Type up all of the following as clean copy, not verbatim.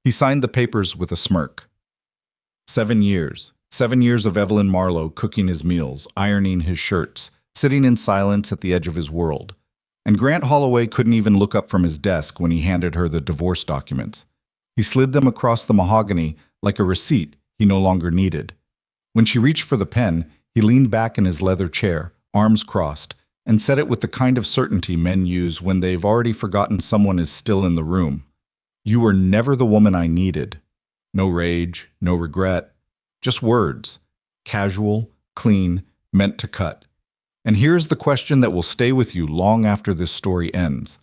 He signed the papers with a smirk. 7 years. 7 years of Evelyn Marlowe cooking his meals, ironing his shirts, sitting in silence at the edge of his world. And Grant Holloway couldn't even look up from his desk when he handed her the divorce documents. He slid them across the mahogany like a receipt he no longer needed. When she reached for the pen, he leaned back in his leather chair, arms crossed, and said it with the kind of certainty men use when they've already forgotten someone is still in the room. You were never the woman I needed. No rage, no regret, just words. Casual, clean, meant to cut. And here's the question that will stay with you long after this story ends.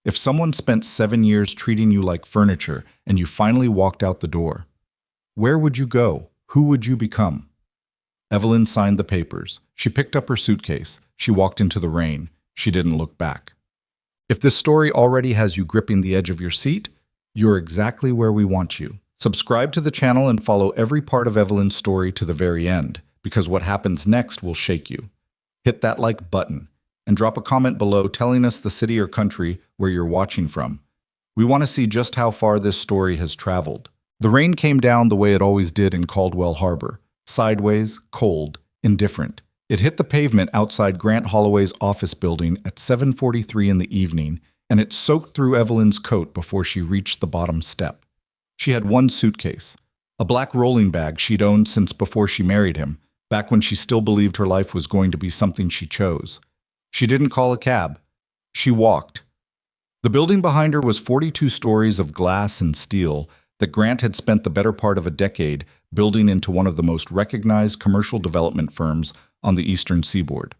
If someone spent 7 years treating you like furniture and you finally walked out the door, where would you go? Who would you become? Evelyn signed the papers. She picked up her suitcase. She walked into the rain. She didn't look back. If this story already has you gripping the edge of your seat, you're exactly where we want you. Subscribe to the channel and follow every part of Evelyn's story to the very end, because what happens next will shake you. Hit that like button and drop a comment below telling us the city or country where you're watching from. We want to see just how far this story has traveled. The rain came down the way it always did in Caldwell Harbor. Sideways, cold, indifferent. It hit the pavement outside Grant Holloway's office building at 7:43 in the evening, and it soaked through Evelyn's coat before she reached the bottom step. She had one suitcase, a black rolling bag she'd owned since before she married him, back when she still believed her life was going to be something she chose. She didn't call a cab. She walked. The building behind her was 42 stories of glass and steel that Grant had spent the better part of a decade building into one of the most recognized commercial development firms on the eastern seaboard.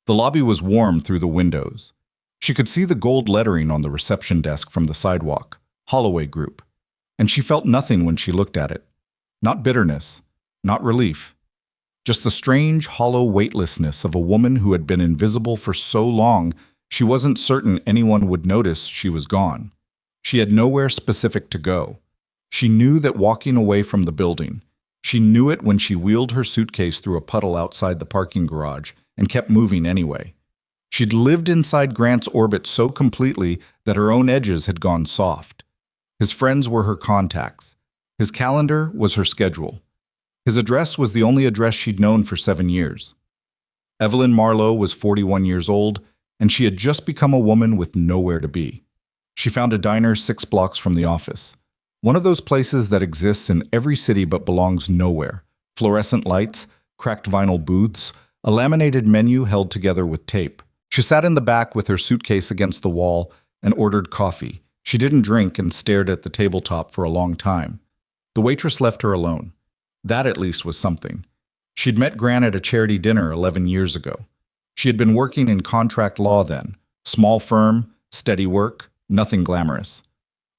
The lobby was warm through the windows. She could see the gold lettering on the reception desk from the sidewalk, Holloway Group, and she felt nothing when she looked at it. Not bitterness, not relief, just the strange, hollow weightlessness of a woman who had been invisible for so long she wasn't certain anyone would notice she was gone. She had nowhere specific to go. She knew that walking away from the building. She knew it when she wheeled her suitcase through a puddle outside the parking garage and kept moving anyway. She'd lived inside Grant's orbit so completely that her own edges had gone soft. His friends were her contacts. His calendar was her schedule. His address was the only address she'd known for 7 years. Evelyn Marlowe was 41 years old, and she had just become a woman with nowhere to be. She found a diner 6 blocks from the office. One of those places that exists in every city but belongs nowhere. Fluorescent lights, cracked vinyl booths, a laminated menu held together with tape. She sat in the back with her suitcase against the wall and ordered coffee. She didn't drink and stared at the tabletop for a long time. The waitress left her alone. That at least was something. She'd met Grant at a charity dinner 11 years ago. She had been working in contract law then. Small firm, steady work, nothing glamorous.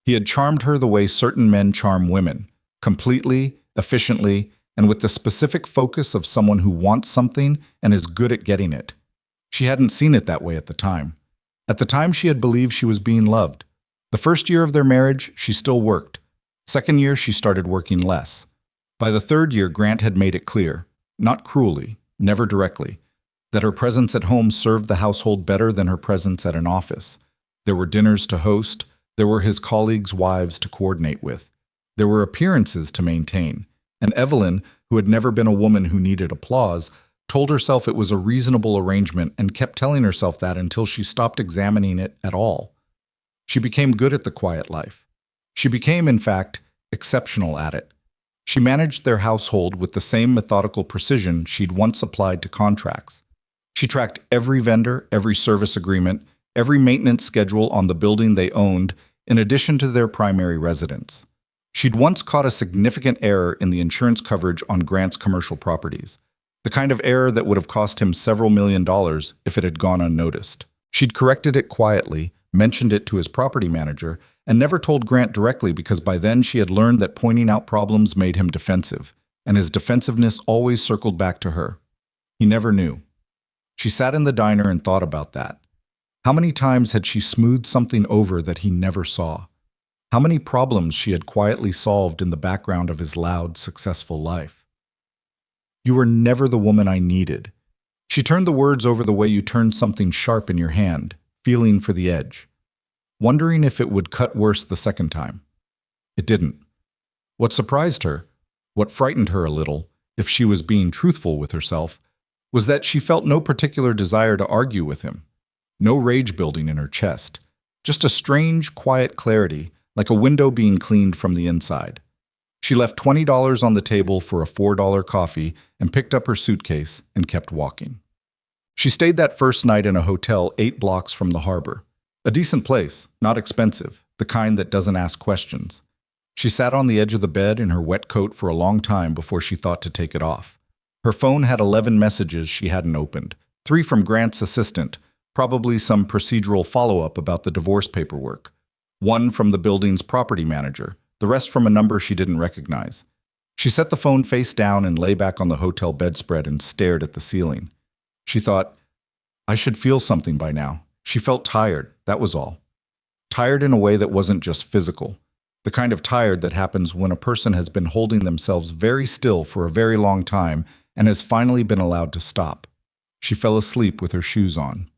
He had charmed her the way certain men charm women, completely, efficiently, and with the specific focus of someone who wants something and is good at getting it. She hadn't seen it that way at the time. At the time, she had believed she was being loved. The first year of their marriage, she still worked. Second year, she started working less. By the third year, Grant had made it clear, not cruelly, never directly, that her presence at home served the household better than her presence at an office. There were dinners to host. There were his colleagues' wives to coordinate with. There were appearances to maintain. And Evelyn, who had never been a woman who needed applause, told herself it was a reasonable arrangement and kept telling herself that until she stopped examining it at all. She became good at the quiet life. She became, in fact, exceptional at it. She managed their household with the same methodical precision she'd once applied to contracts. She tracked every vendor, every service agreement, every maintenance schedule on the building they owned, in addition to their primary residence. She'd once caught a significant error in the insurance coverage on Grant's commercial properties, the kind of error that would have cost him several $1,000,000 if it had gone unnoticed. She'd corrected it quietly, mentioned it to his property manager, and never told Grant directly because by then she had learned that pointing out problems made him defensive, and his defensiveness always circled back to her. He never knew. She sat in the diner and thought about that. How many times had she smoothed something over that he never saw? How many problems she had quietly solved in the background of his loud, successful life? You were never the woman I needed. She turned the words over the way you turn something sharp in your hand, feeling for the edge, wondering if it would cut worse the second time. It didn't. What surprised her, what frightened her a little, if she was being truthful with herself, was that she felt no particular desire to argue with him. No rage building in her chest, just a strange, quiet clarity, like a window being cleaned from the inside. She left $20 on the table for a $4 coffee and picked up her suitcase and kept walking. She stayed that first night in a hotel 8 blocks from the harbor. A decent place, not expensive, the kind that doesn't ask questions. She sat on the edge of the bed in her wet coat for a long time before she thought to take it off. Her phone had 11 messages she hadn't opened, 3 from Grant's assistant, probably some procedural follow-up about the divorce paperwork. 1 from the building's property manager, the rest from a number she didn't recognize. She set the phone face down and lay back on the hotel bedspread and stared at the ceiling. She thought, I should feel something by now. She felt tired, that was all. Tired in a way that wasn't just physical. The kind of tired that happens when a person has been holding themselves very still for a very long time and has finally been allowed to stop. She fell asleep with her shoes on.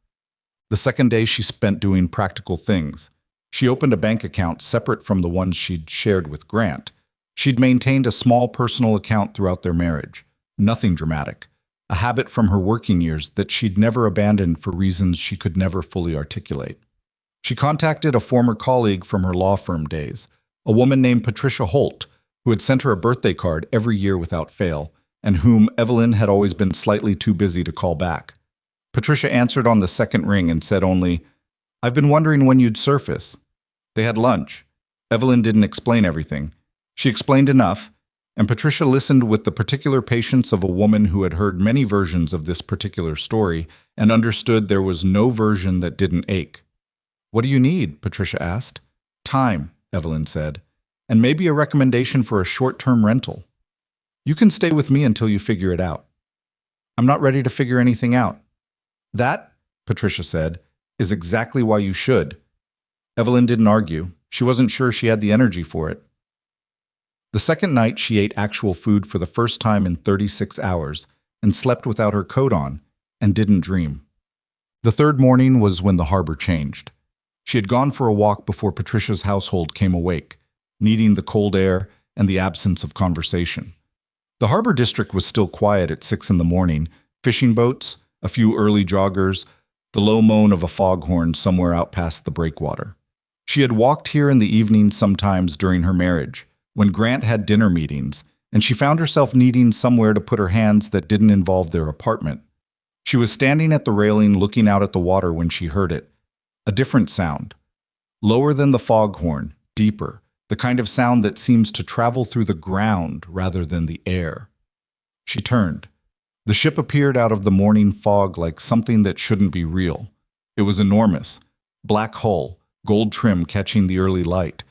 The second day she spent doing practical things. She opened a bank account separate from the one she'd shared with Grant. She'd maintained a small personal account throughout their marriage. Nothing dramatic. A habit from her working years that she'd never abandoned for reasons she could never fully articulate. She contacted a former colleague from her law firm days, a woman named Patricia Holt, who had sent her a birthday card every year without fail, and whom Evelyn had always been slightly too busy to call back. Patricia answered on the second ring and said only, I've been wondering when you'd surface. They had lunch. Evelyn didn't explain everything. She explained enough, and Patricia listened with the particular patience of a woman who had heard many versions of this particular story and understood there was no version that didn't ache. What do you need? Patricia asked. Time, Evelyn said, and maybe a recommendation for a short-term rental. You can stay with me until you figure it out. I'm not ready to figure anything out. That, Patricia said, is exactly why you should. Evelyn didn't argue. She wasn't sure she had the energy for it. The second night, she ate actual food for the first time in 36 hours and slept without her coat on and didn't dream. The third morning was when the harbor changed. She had gone for a walk before Patricia's household came awake, needing the cold air and the absence of conversation. The harbor district was still quiet at 6 in the morning, fishing boats, a few early joggers, the low moan of a foghorn somewhere out past the breakwater. She had walked here in the evening sometimes during her marriage, when Grant had dinner meetings, and she found herself needing somewhere to put her hands that didn't involve their apartment. She was standing at the railing looking out at the water when she heard it. A different sound. Lower than the foghorn, deeper, the kind of sound that seems to travel through the ground rather than the air. She turned. The ship appeared out of the morning fog like something that shouldn't be real. It was enormous. Black hull, gold trim catching the early light.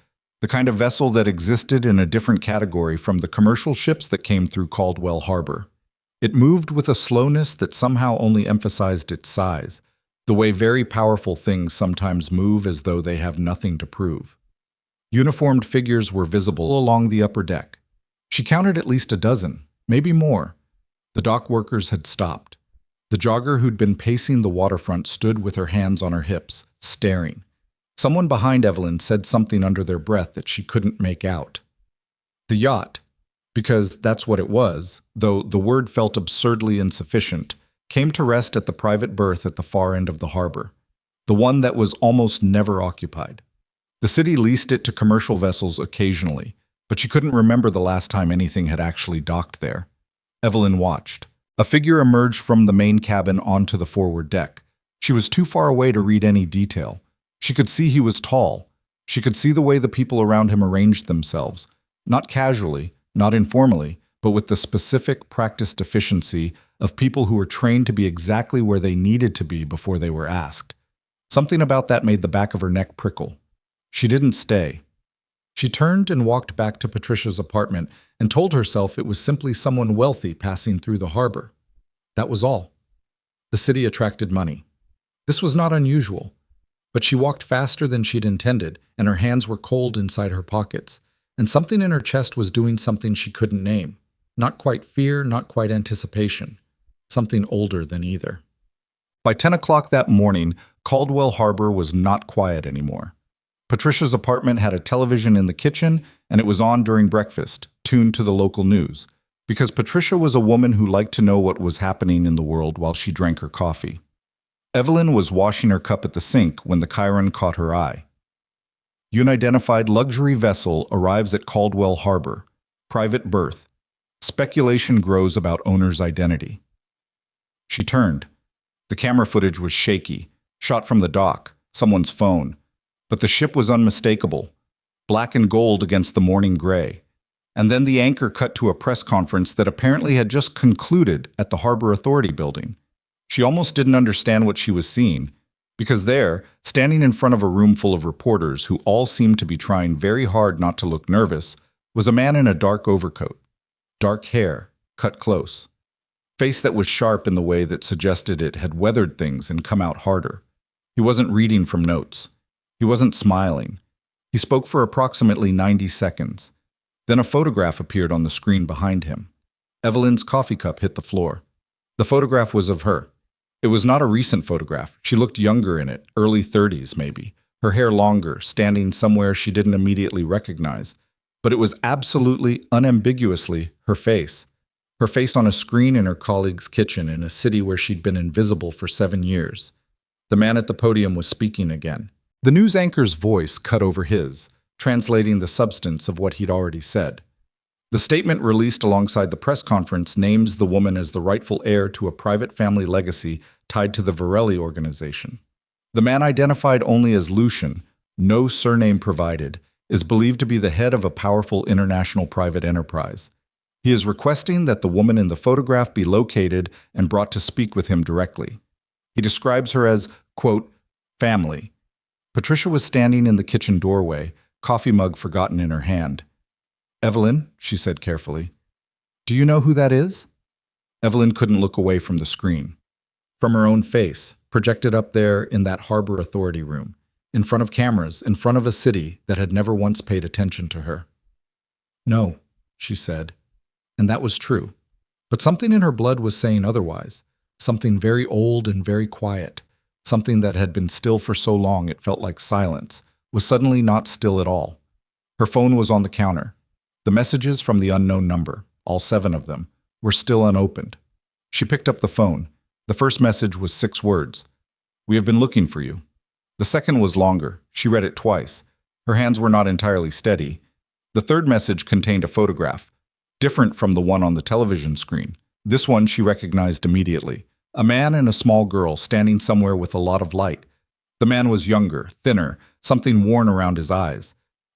The kind of vessel that existed in a different category from the commercial ships that came through Caldwell Harbor. It moved with a slowness that somehow only emphasized its size, the way very powerful things sometimes move as though they have nothing to prove. Uniformed figures were visible along the upper deck. She counted at least a dozen, maybe more. The dock workers had stopped. The jogger who'd been pacing the waterfront stood with her hands on her hips, staring. Someone behind Evelyn said something under their breath that she couldn't make out. The yacht, because that's what it was, though the word felt absurdly insufficient, came to rest at the private berth at the far end of the harbor, the one that was almost never occupied. The city leased it to commercial vessels occasionally, but she couldn't remember the last time anything had actually docked there. Evelyn watched. A figure emerged from the main cabin onto the forward deck. She was too far away to read any detail. She could see he was tall. She could see the way the people around him arranged themselves, not casually, not informally, but with the specific, practiced efficiency of people who were trained to be exactly where they needed to be before they were asked. Something about that made the back of her neck prickle. She didn't stay. She turned and walked back to Patricia's apartment and told herself it was simply someone wealthy passing through the harbor. That was all. The city attracted money. This was not unusual. But she walked faster than she'd intended, and her hands were cold inside her pockets, and something in her chest was doing something she couldn't name. Not quite fear, not quite anticipation. Something older than either. By 10 o'clock that morning, Caldwell Harbor was not quiet anymore. Patricia's apartment had a television in the kitchen, and it was on during breakfast, tuned to the local news, because Patricia was a woman who liked to know what was happening in the world while she drank her coffee. Evelyn was washing her cup at the sink when the Chiron caught her eye. Unidentified luxury vessel arrives at Caldwell Harbor. Private berth. Speculation grows about owner's identity. She turned. The camera footage was shaky, shot from the dock, someone's phone. But the ship was unmistakable, black and gold against the morning gray. And then the anchor cut to a press conference that apparently had just concluded at the Harbor Authority building. She almost didn't understand what she was seeing, because there, standing in front of a room full of reporters who all seemed to be trying very hard not to look nervous, was a man in a dark overcoat, dark hair, cut close, face that was sharp in the way that suggested it had weathered things and come out harder. He wasn't reading from notes. He wasn't smiling. He spoke for approximately 90 seconds. Then a photograph appeared on the screen behind him. Evelyn's coffee cup hit the floor. The photograph was of her. It was not a recent photograph. She looked younger in it, early 30s maybe, her hair longer, standing somewhere she didn't immediately recognize. But it was absolutely, unambiguously her face. Her face on a screen in her colleague's kitchen in a city where she'd been invisible for 7 years. The man at the podium was speaking again. The news anchor's voice cut over his, translating the substance of what he'd already said. The statement released alongside the press conference names the woman as the rightful heir to a private family legacy tied to the Varelli organization. The man, identified only as Lucian, no surname provided, is believed to be the head of a powerful international private enterprise. He is requesting that the woman in the photograph be located and brought to speak with him directly. He describes her as, quote, family. Patricia was standing in the kitchen doorway, coffee mug forgotten in her hand. Evelyn, she said carefully, do you know who that is? Evelyn couldn't look away from the screen. From her own face, projected up there in that Harbor Authority room, in front of cameras, in front of a city that had never once paid attention to her. No, she said, and that was true. But something in her blood was saying otherwise, something very old and very quiet. Something that had been still for so long it felt like silence, was suddenly not still at all. Her phone was on the counter. The messages from the unknown number, all 7 of them, were still unopened. She picked up the phone. The first message was 6 words. We have been looking for you. The second was longer. She read it twice. Her hands were not entirely steady. The third message contained a photograph, different from the one on the television screen. This one she recognized immediately. A man and a small girl standing somewhere with a lot of light. The man was younger, thinner, something worn around his eyes.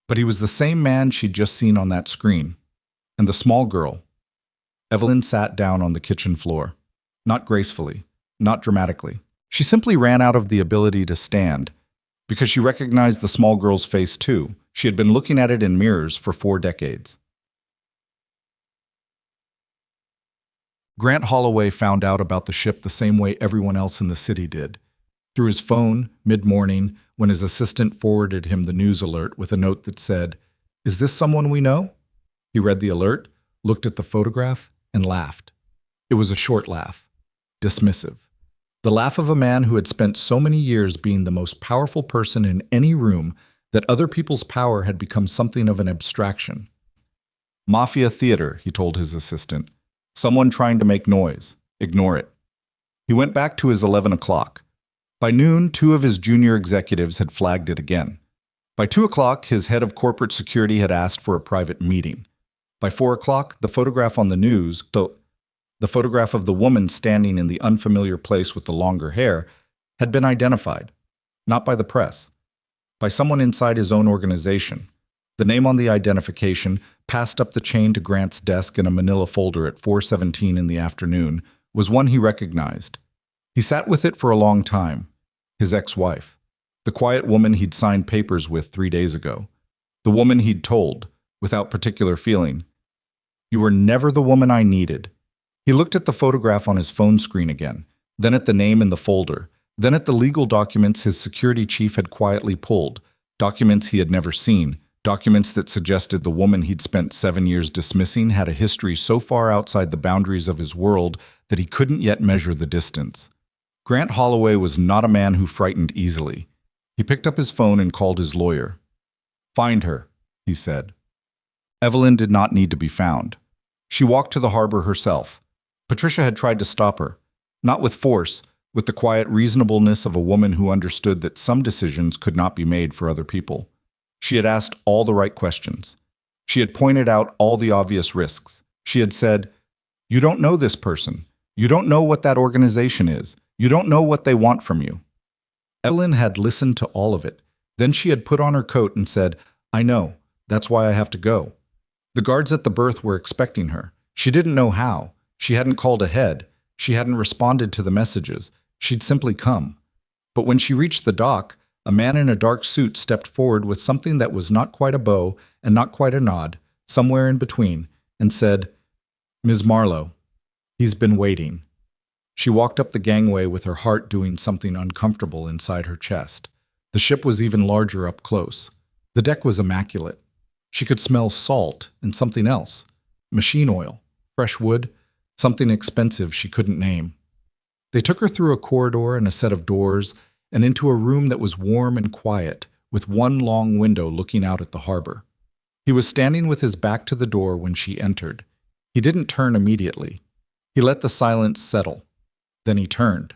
But he was the same man she'd just seen on that screen. And the small girl. Evelyn sat down on the kitchen floor. Not gracefully, not dramatically. She simply ran out of the ability to stand, because she recognized the small girl's face too. She had been looking at it in mirrors for 4 decades. Grant Holloway found out about the ship the same way everyone else in the city did. Through his phone, mid-morning, when his assistant forwarded him the news alert with a note that said, "Is this someone we know?" He read the alert, looked at the photograph, and laughed. It was a short laugh, dismissive. The laugh of a man who had spent so many years being the most powerful person in any room that other people's power had become something of an abstraction. Mafia theater, he told his assistant. Someone trying to make noise. Ignore it. He went back to his 11 o'clock. By noon, 2 of his junior executives had flagged it again. By 2 o'clock, his head of corporate security had asked for a private meeting. By 4 o'clock, the photograph on the news, the photograph of the woman standing in the unfamiliar place with the longer hair, had been identified. Not by the press. By someone inside his own organization. The name on the identification, passed up the chain to Grant's desk in a manila folder at 4:17 in the afternoon, was one he recognized. He sat with it for a long time. His ex-wife. The quiet woman he'd signed papers with 3 days ago. The woman he'd told, without particular feeling, "You were never the woman I needed." He looked at the photograph on his phone screen again, then at the name in the folder, then at the legal documents his security chief had quietly pulled, documents he had never seen, documents that suggested the woman he'd spent 7 years dismissing had a history so far outside the boundaries of his world that he couldn't yet measure the distance. Grant Holloway was not a man who frightened easily. He picked up his phone and called his lawyer. Find her, he said. Evelyn did not need to be found. She walked to the harbor herself. Patricia had tried to stop her, not with force, with the quiet reasonableness of a woman who understood that some decisions could not be made for other people. She had asked all the right questions. She had pointed out all the obvious risks. She had said, "You don't know this person. You don't know what that organization is. You don't know what they want from you." Evelyn had listened to all of it. Then she had put on her coat and said, "I know. That's why I have to go." The guards at the berth were expecting her. She didn't know how. She hadn't called ahead. She hadn't responded to the messages. She'd simply come. But when she reached the dock, a man in a dark suit stepped forward with something that was not quite a bow and not quite a nod, somewhere in between, and said, "Ms. Marlowe, he's been waiting." She walked up the gangway with her heart doing something uncomfortable inside her chest. The ship was even larger up close. The deck was immaculate. She could smell salt and something else. Machine oil, fresh wood, something expensive she couldn't name. They took her through a corridor and a set of doors and into a room that was warm and quiet, with one long window looking out at the harbor. He was standing with his back to the door when she entered. He didn't turn immediately. He let the silence settle. Then he turned.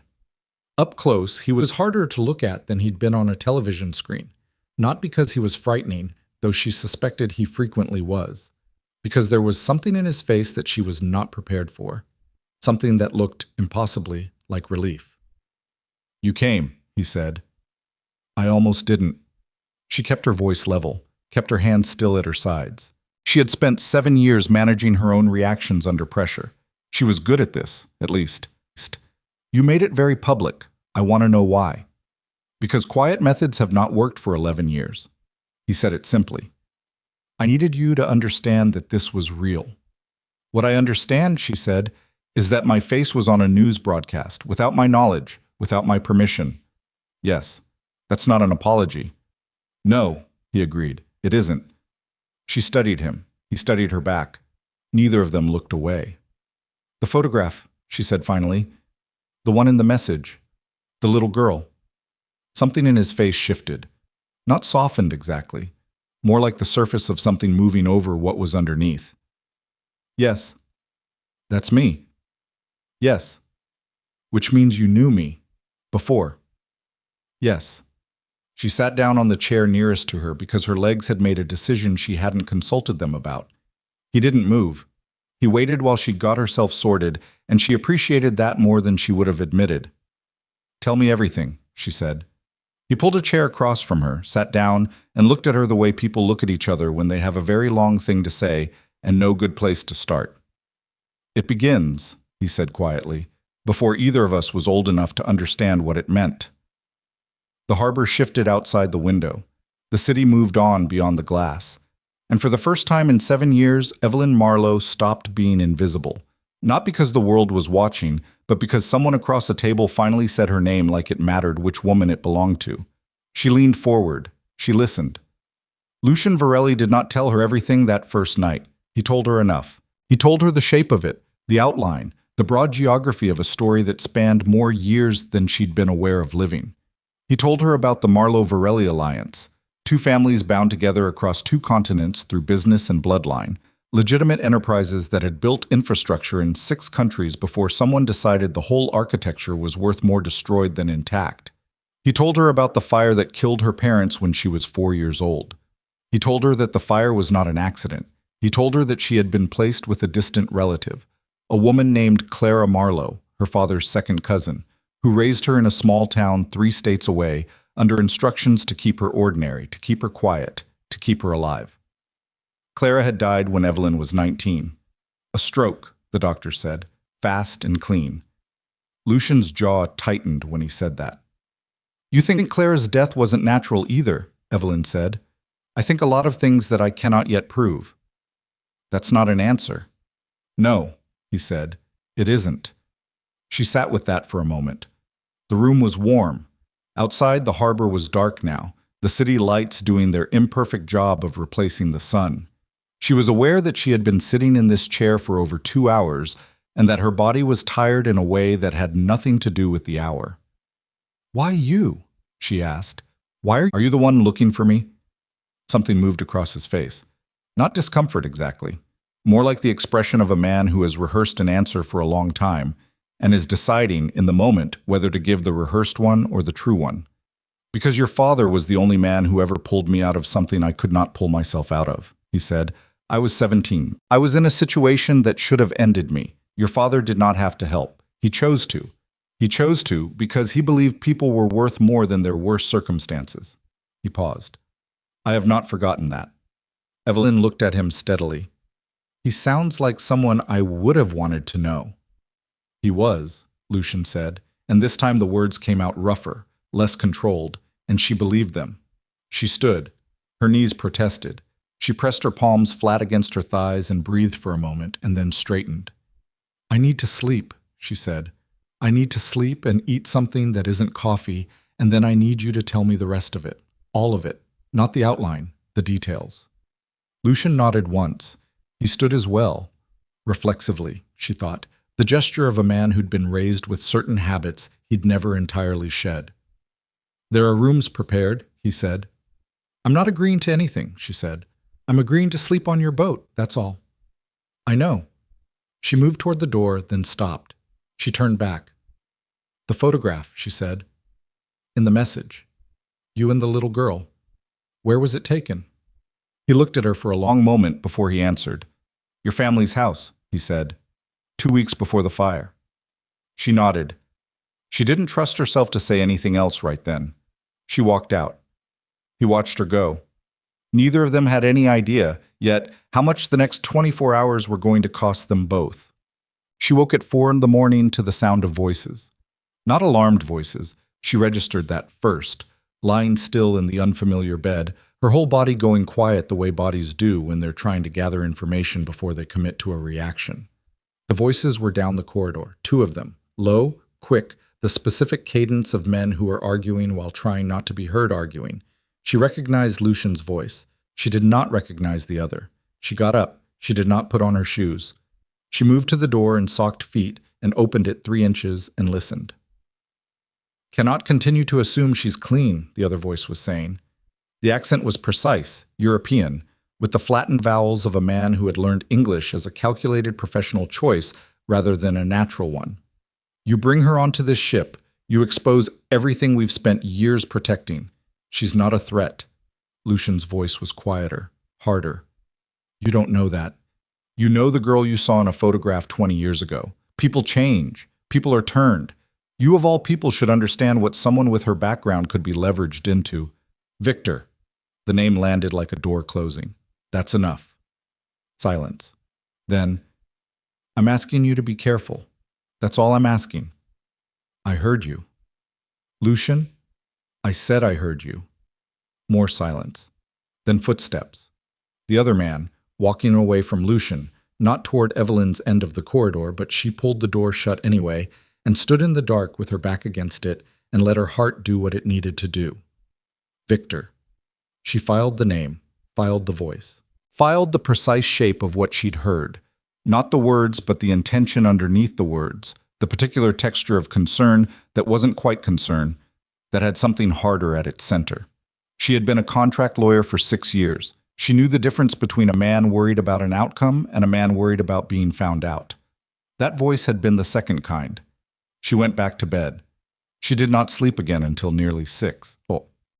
Up close, he was harder to look at than he'd been on a television screen, not because he was frightening, though she suspected he frequently was, because there was something in his face that she was not prepared for, something that looked impossibly like relief. "You came," he said. "I almost didn't." She kept her voice level, kept her hands still at her sides. She had spent 7 years managing her own reactions under pressure. She was good at this, at least. "You made it very public. I want to know why." "Because quiet methods have not worked for 11 years. He said it simply. "I needed you to understand that this was real." "What I understand," she said, "is that my face was on a news broadcast, without my knowledge, without my permission." "Yes, that's not an apology." "No," he agreed, "it isn't." She studied him. He studied her back. Neither of them looked away. "The photograph," she said finally. "The one in the message. The little girl." Something in his face shifted. Not softened exactly. More like the surface of something moving over what was underneath. "Yes. That's me." "Yes. Which means you knew me. Before." "Yes." She sat down on the chair nearest to her because her legs had made a decision she hadn't consulted them about. He didn't move. He waited while she got herself sorted, and she appreciated that more than she would have admitted. "Tell me everything," she said. He pulled a chair across from her, sat down, and looked at her the way people look at each other when they have a very long thing to say and no good place to start. "It begins," he said quietly, "before either of us was old enough to understand what it meant." The harbor shifted outside the window. The city moved on beyond the glass. And for the first time in 7 years, Evelyn Marlowe stopped being invisible. Not because the world was watching, but because someone across the table finally said her name like it mattered which woman it belonged to. She leaned forward. She listened. Lucian Varelli did not tell her everything that first night. He told her enough. He told her the shape of it, the outline, the broad geography of a story that spanned more years than she'd been aware of living. He told her about the Marlowe-Varelli alliance, 2 families bound together across 2 continents through business and bloodline, legitimate enterprises that had built infrastructure in 6 countries before someone decided the whole architecture was worth more destroyed than intact. He told her about the fire that killed her parents when she was 4 years old. He told her that the fire was not an accident. He told her that she had been placed with a distant relative, a woman named Clara Marlowe, her father's second cousin, who raised her in a small town 3 states away under instructions to keep her ordinary, to keep her quiet, to keep her alive. Clara had died when Evelyn was 19. A stroke, the doctor said, fast and clean. Lucian's jaw tightened when he said that. "You think Clara's death wasn't natural either," Evelyn said. "I think a lot of things that I cannot yet prove." "That's not an answer." "No," he said, "it isn't." She sat with that for a moment. The room was warm. Outside, the harbor was dark now, the city lights doing their imperfect job of replacing the sun. She was aware that she had been sitting in this chair for over 2 hours and that her body was tired in a way that had nothing to do with the hour. "Why you?" she asked. "Why are you the one looking for me?" Something moved across his face. Not discomfort exactly. More like the expression of a man who has rehearsed an answer for a long time and is deciding in the moment whether to give the rehearsed one or the true one. Because your father was the only man who ever pulled me out of something I could not pull myself out of, he said. I was 17. I was in a situation that should have ended me. Your father did not have to help. He chose to. He chose to because he believed people were worth more than their worst circumstances. He paused. I have not forgotten that. Evelyn looked at him steadily. He sounds like someone I would have wanted to know. He was, Lucian said, and this time the words came out rougher, less controlled, and she believed them. She stood. Her knees protested. She pressed her palms flat against her thighs and breathed for a moment, and then straightened. I need to sleep, she said. I need to sleep and eat something that isn't coffee, and then I need you to tell me the rest of it. All of it. Not the outline, the details. Lucian nodded once. He stood as well. Reflexively, she thought, the gesture of a man who'd been raised with certain habits he'd never entirely shed. There are rooms prepared, he said. I'm not agreeing to anything, she said. I'm agreeing to sleep on your boat, that's all. I know. She moved toward the door, then stopped. She turned back. The photograph, she said. In the message. You and the little girl. Where was it taken? He looked at her for a long moment before he answered. Your family's house, he said. 2 weeks before the fire. She nodded. She didn't trust herself to say anything else right then. She walked out. He watched her go. Neither of them had any idea, yet, how much the next 24 hours were going to cost them both. She woke at 4 in the morning to the sound of voices. Not alarmed voices. She registered that first, lying still in the unfamiliar bed, her whole body going quiet the way bodies do when they're trying to gather information before they commit to a reaction. The voices were down the corridor, 2 of them, low, quick, the specific cadence of men who were arguing while trying not to be heard arguing. She recognized Lucian's voice. She did not recognize the other. She got up. She did not put on her shoes. She moved to the door in socked feet and opened it 3 inches and listened. Cannot continue to assume she's clean, the other voice was saying. The accent was precise, European, with the flattened vowels of a man who had learned English as a calculated professional choice rather than a natural one. You bring her onto this ship, you expose everything we've spent years protecting. She's not a threat. Lucian's voice was quieter, harder. You don't know that. You know the girl you saw in a photograph 20 years ago. People change. People are turned. You of all people should understand what someone with her background could be leveraged into. Victor. The name landed like a door closing. That's enough. Silence. Then, I'm asking you to be careful. That's all I'm asking. I heard you. Lucian, I said I heard you. More silence. Then footsteps. The other man, walking away from Lucian, not toward Evelyn's end of the corridor, but she pulled the door shut anyway and stood in the dark with her back against it and let her heart do what it needed to do. Victor. She filed the name, filed the voice, filed the precise shape of what she'd heard. Not the words, but the intention underneath the words, the particular texture of concern that wasn't quite concern, that had something harder at its center. She had been a contract lawyer for 6 years. She knew the difference between a man worried about an outcome and a man worried about being found out. That voice had been the second kind. She went back to bed. She did not sleep again until nearly 6.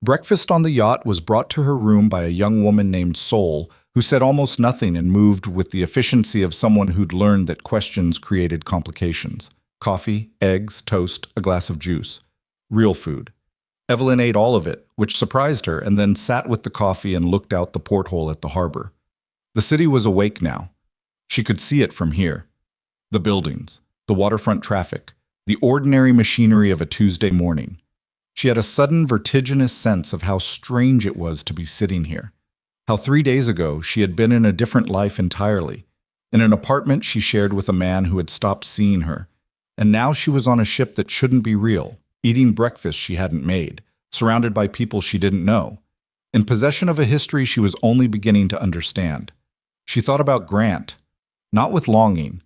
Breakfast on the yacht was brought to her room by a young woman named Sol, who said almost nothing and moved with the efficiency of someone who'd learned that questions created complications. Coffee, eggs, toast, a glass of juice. Real food. Evelyn ate all of it, which surprised her, and then sat with the coffee and looked out the porthole at the harbor. The city was awake now. She could see it from here. The buildings, the waterfront traffic, the ordinary machinery of a Tuesday morning. She had a sudden vertiginous sense of how strange it was to be sitting here. How 3 days ago she had been in a different life entirely, in an apartment she shared with a man who had stopped seeing her, and now she was on a ship that shouldn't be real, eating breakfast she hadn't made, surrounded by people she didn't know, in possession of a history she was only beginning to understand. She thought about Grant, not with longing,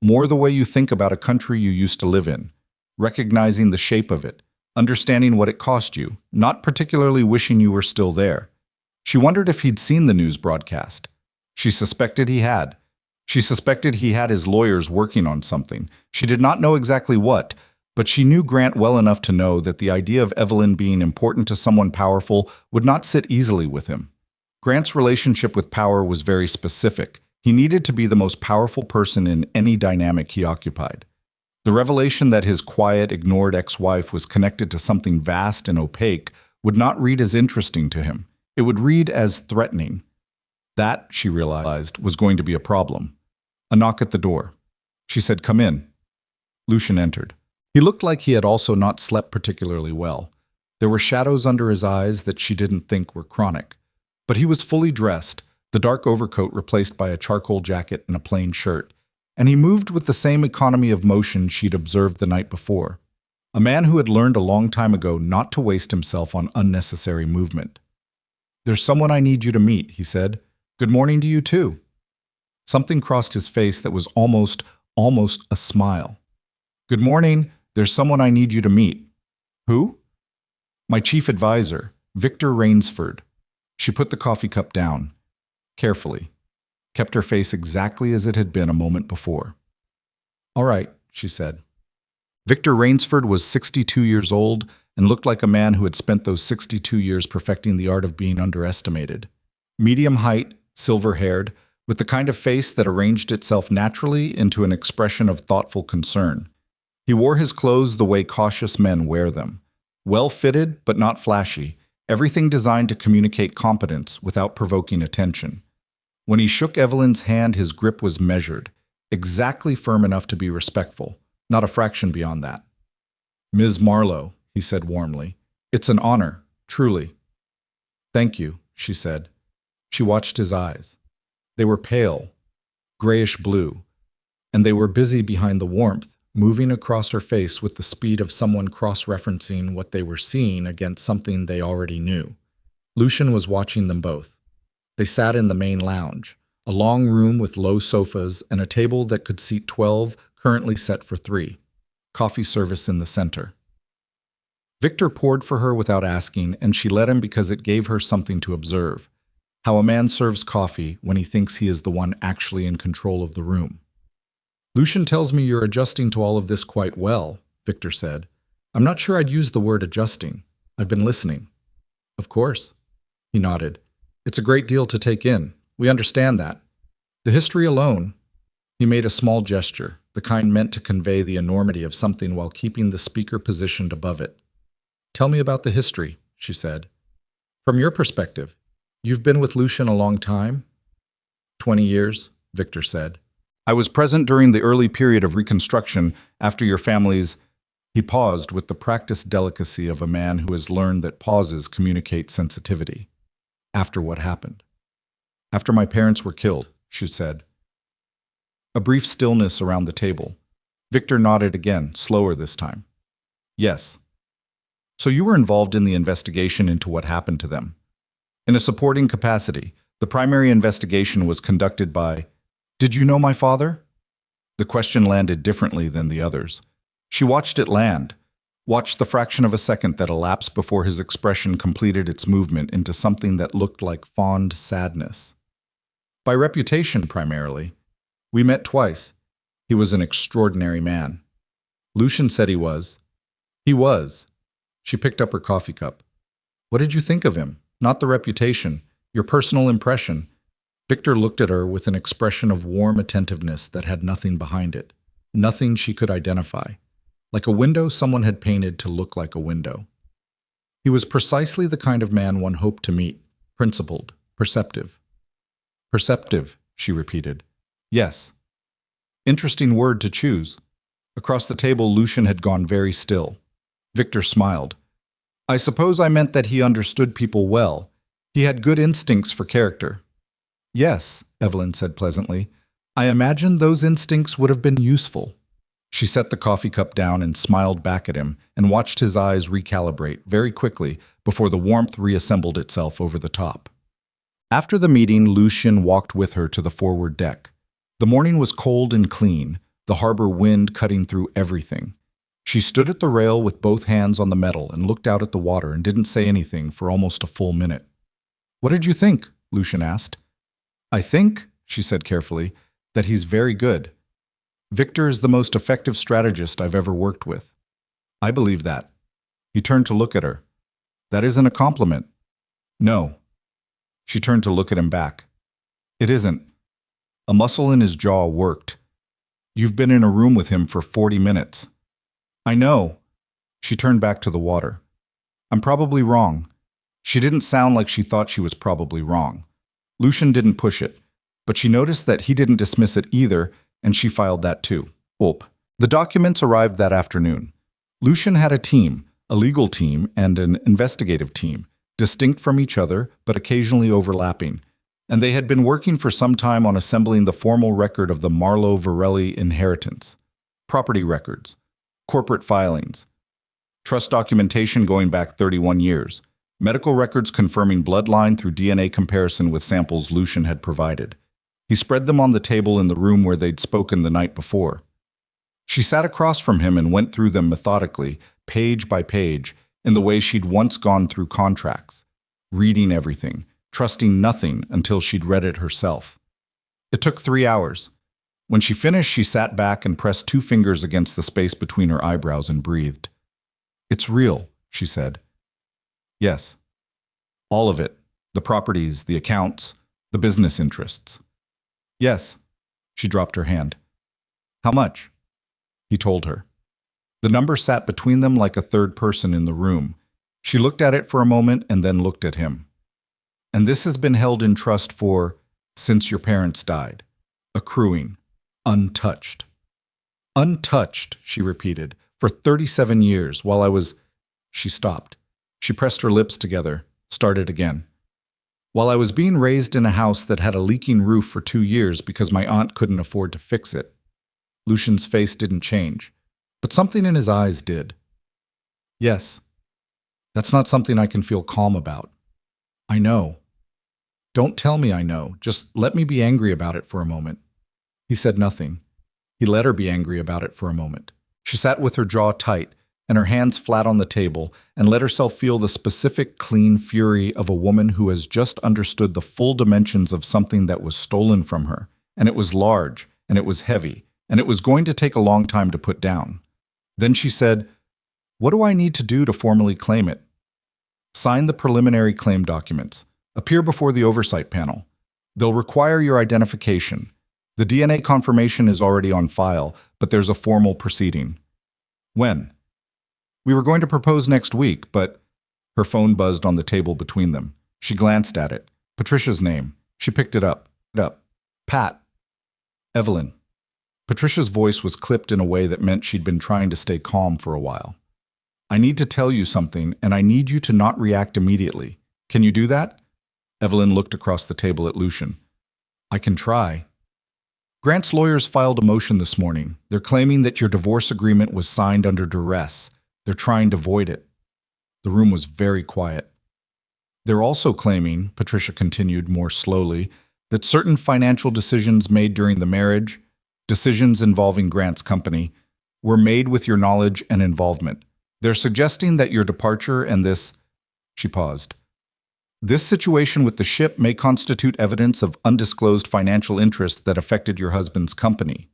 more the way you think about a country you used to live in, recognizing the shape of it, understanding what it cost you, not particularly wishing you were still there. She wondered if he'd seen the news broadcast. She suspected he had. She suspected he had his lawyers working on something. She did not know exactly what, but she knew Grant well enough to know that the idea of Evelyn being important to someone powerful would not sit easily with him. Grant's relationship with power was very specific. He needed to be the most powerful person in any dynamic he occupied. The revelation that his quiet, ignored ex-wife was connected to something vast and opaque would not read as interesting to him. It would read as threatening. That, she realized, was going to be a problem. A knock at the door. She said, "Come in." Lucian entered. He looked like he had also not slept particularly well. There were shadows under his eyes that she didn't think were chronic. But he was fully dressed, the dark overcoat replaced by a charcoal jacket and a plain shirt, and he moved with the same economy of motion she'd observed the night before. A man who had learned a long time ago not to waste himself on unnecessary movement. "There's someone I need you to meet," he said. "Good morning to you too." Something crossed his face that was almost a smile. "Good morning. There's someone I need you to meet." "Who?" "My chief advisor, Victor Rainsford." She put the coffee cup down, carefully, kept her face exactly as it had been a moment before. "All right," she said. Victor Rainsford was 62 years old and looked like a man who had spent those 62 years perfecting the art of being underestimated. Medium height, silver-haired, with the kind of face that arranged itself naturally into an expression of thoughtful concern. He wore his clothes the way cautious men wear them. Well-fitted, but not flashy, everything designed to communicate competence without provoking attention. When he shook Evelyn's hand, his grip was measured, exactly firm enough to be respectful, not a fraction beyond that. "Ms. Marlowe," he said warmly, "it's an honor, truly." "Thank you," she said. She watched his eyes. They were pale, grayish blue, and they were busy behind the warmth, moving across her face with the speed of someone cross-referencing what they were seeing against something they already knew. Lucian was watching them both. They sat in the main lounge, a long room with low sofas and a table that could seat 12, currently set for 3. Coffee service in the center. Victor poured for her without asking, and she let him because it gave her something to observe. How a man serves coffee when he thinks he is the one actually in control of the room. "Lucian tells me you're adjusting to all of this quite well," Victor said. "I'm not sure I'd use the word adjusting. I've been listening." "Of course." He nodded. "It's a great deal to take in. We understand that. The history alone." He made a small gesture, the kind meant to convey the enormity of something while keeping the speaker positioned above it. "Tell me about the history," she said. "From your perspective. You've been with Lucian a long time?" 20 years, Victor said. "I was present during the early period of Reconstruction after your family's—" He paused with the practiced delicacy of a man who has learned that pauses communicate sensitivity. "After what happened?" "After my parents were killed," she said. A brief stillness around the table. Victor nodded again, slower this time. "Yes." "So you were involved in the investigation into what happened to them?" "In a supporting capacity. The primary investigation was conducted by—" "Did you know my father?" The question landed differently than the others. She watched it land, watched the fraction of a second that elapsed before his expression completed its movement into something that looked like fond sadness. "By reputation, primarily. We met twice. He was an extraordinary man." "Lucian said he was." "He was." She picked up her coffee cup. "What did you think of him? Not the reputation, your personal impression." Victor looked at her with an expression of warm attentiveness that had nothing behind it, nothing she could identify, like a window someone had painted to look like a window. He was precisely the kind of man one hoped to meet, principled, perceptive. "Perceptive," she repeated. "Yes." Interesting word to choose. Across the table, Lucian had gone very still. Victor smiled. "I suppose I meant that he understood people well. He had good instincts for character." "Yes," Evelyn said pleasantly. "I imagine those instincts would have been useful." She set the coffee cup down and smiled back at him and watched his eyes recalibrate very quickly before the warmth reassembled itself over the top. After the meeting, Lucian walked with her to the forward deck. The morning was cold and clean, the harbor wind cutting through everything. She stood at the rail with both hands on the metal and looked out at the water and didn't say anything for almost a full minute. What did you think? Lucian asked. I think, she said carefully, that he's very good. Victor is the most effective strategist I've ever worked with. I believe that. He turned to look at her. That isn't a compliment. No. She turned to look at him back. It isn't. A muscle in his jaw worked. You've been in a room with him for 40 minutes. I know. She turned back to the water. I'm probably wrong. She didn't sound like she thought she was probably wrong. Lucian didn't push it, but she noticed that he didn't dismiss it either, and she filed that too. The documents arrived that afternoon. Lucian had a team, a legal team and an investigative team, distinct from each other but occasionally overlapping, and they had been working for some time on assembling the formal record of the Marlowe-Varelli inheritance, property records, corporate filings, trust documentation going back 31 years, medical records confirming bloodline through DNA comparison with samples Lucian had provided. He spread them on the table in the room where they'd spoken the night before. She sat across from him and went through them methodically, page by page, in the way she'd once gone through contracts, reading everything, trusting nothing until she'd read it herself. It took 3 hours. When she finished, she sat back and pressed 2 fingers against the space between her eyebrows and breathed. It's real, she said. Yes. All of it. The properties, the accounts, the business interests. Yes. She dropped her hand. How much? He told her. The number sat between them like a third person in the room. She looked at it for a moment and then looked at him. And this has been held in trust since your parents died. Accruing. Untouched. Untouched, she repeated, for 37 years while I was... She stopped. She pressed her lips together, started again. While I was being raised in a house that had a leaking roof for 2 years because my aunt couldn't afford to fix it. Lucian's face didn't change, but something in his eyes did. Yes. That's not something I can feel calm about. I know. Don't tell me I know. Just let me be angry about it for a moment. He said nothing. He let her be angry about it for a moment. She sat with her jaw tight and her hands flat on the table and let herself feel the specific, clean fury of a woman who has just understood the full dimensions of something that was stolen from her, and it was large, and it was heavy, and it was going to take a long time to put down. Then she said, "What do I need to do to formally claim it?" Sign the preliminary claim documents. Appear before the oversight panel. They'll require your identification. The DNA confirmation is already on file, but there's a formal proceeding. When? We were going to propose next week, but... Her phone buzzed on the table between them. She glanced at it. Patricia's name. She picked it up. Pat. Evelyn. Patricia's voice was clipped in a way that meant she'd been trying to stay calm for a while. I need to tell you something, and I need you to not react immediately. Can you do that? Evelyn looked across the table at Lucian. I can try. Grant's lawyers filed a motion this morning. They're claiming that your divorce agreement was signed under duress. They're trying to void it. The room was very quiet. They're also claiming, Patricia continued more slowly, that certain financial decisions made during the marriage, decisions involving Grant's company, were made with your knowledge and involvement. They're suggesting that your departure and this... She paused. This situation with the ship may constitute evidence of undisclosed financial interests that affected your husband's company.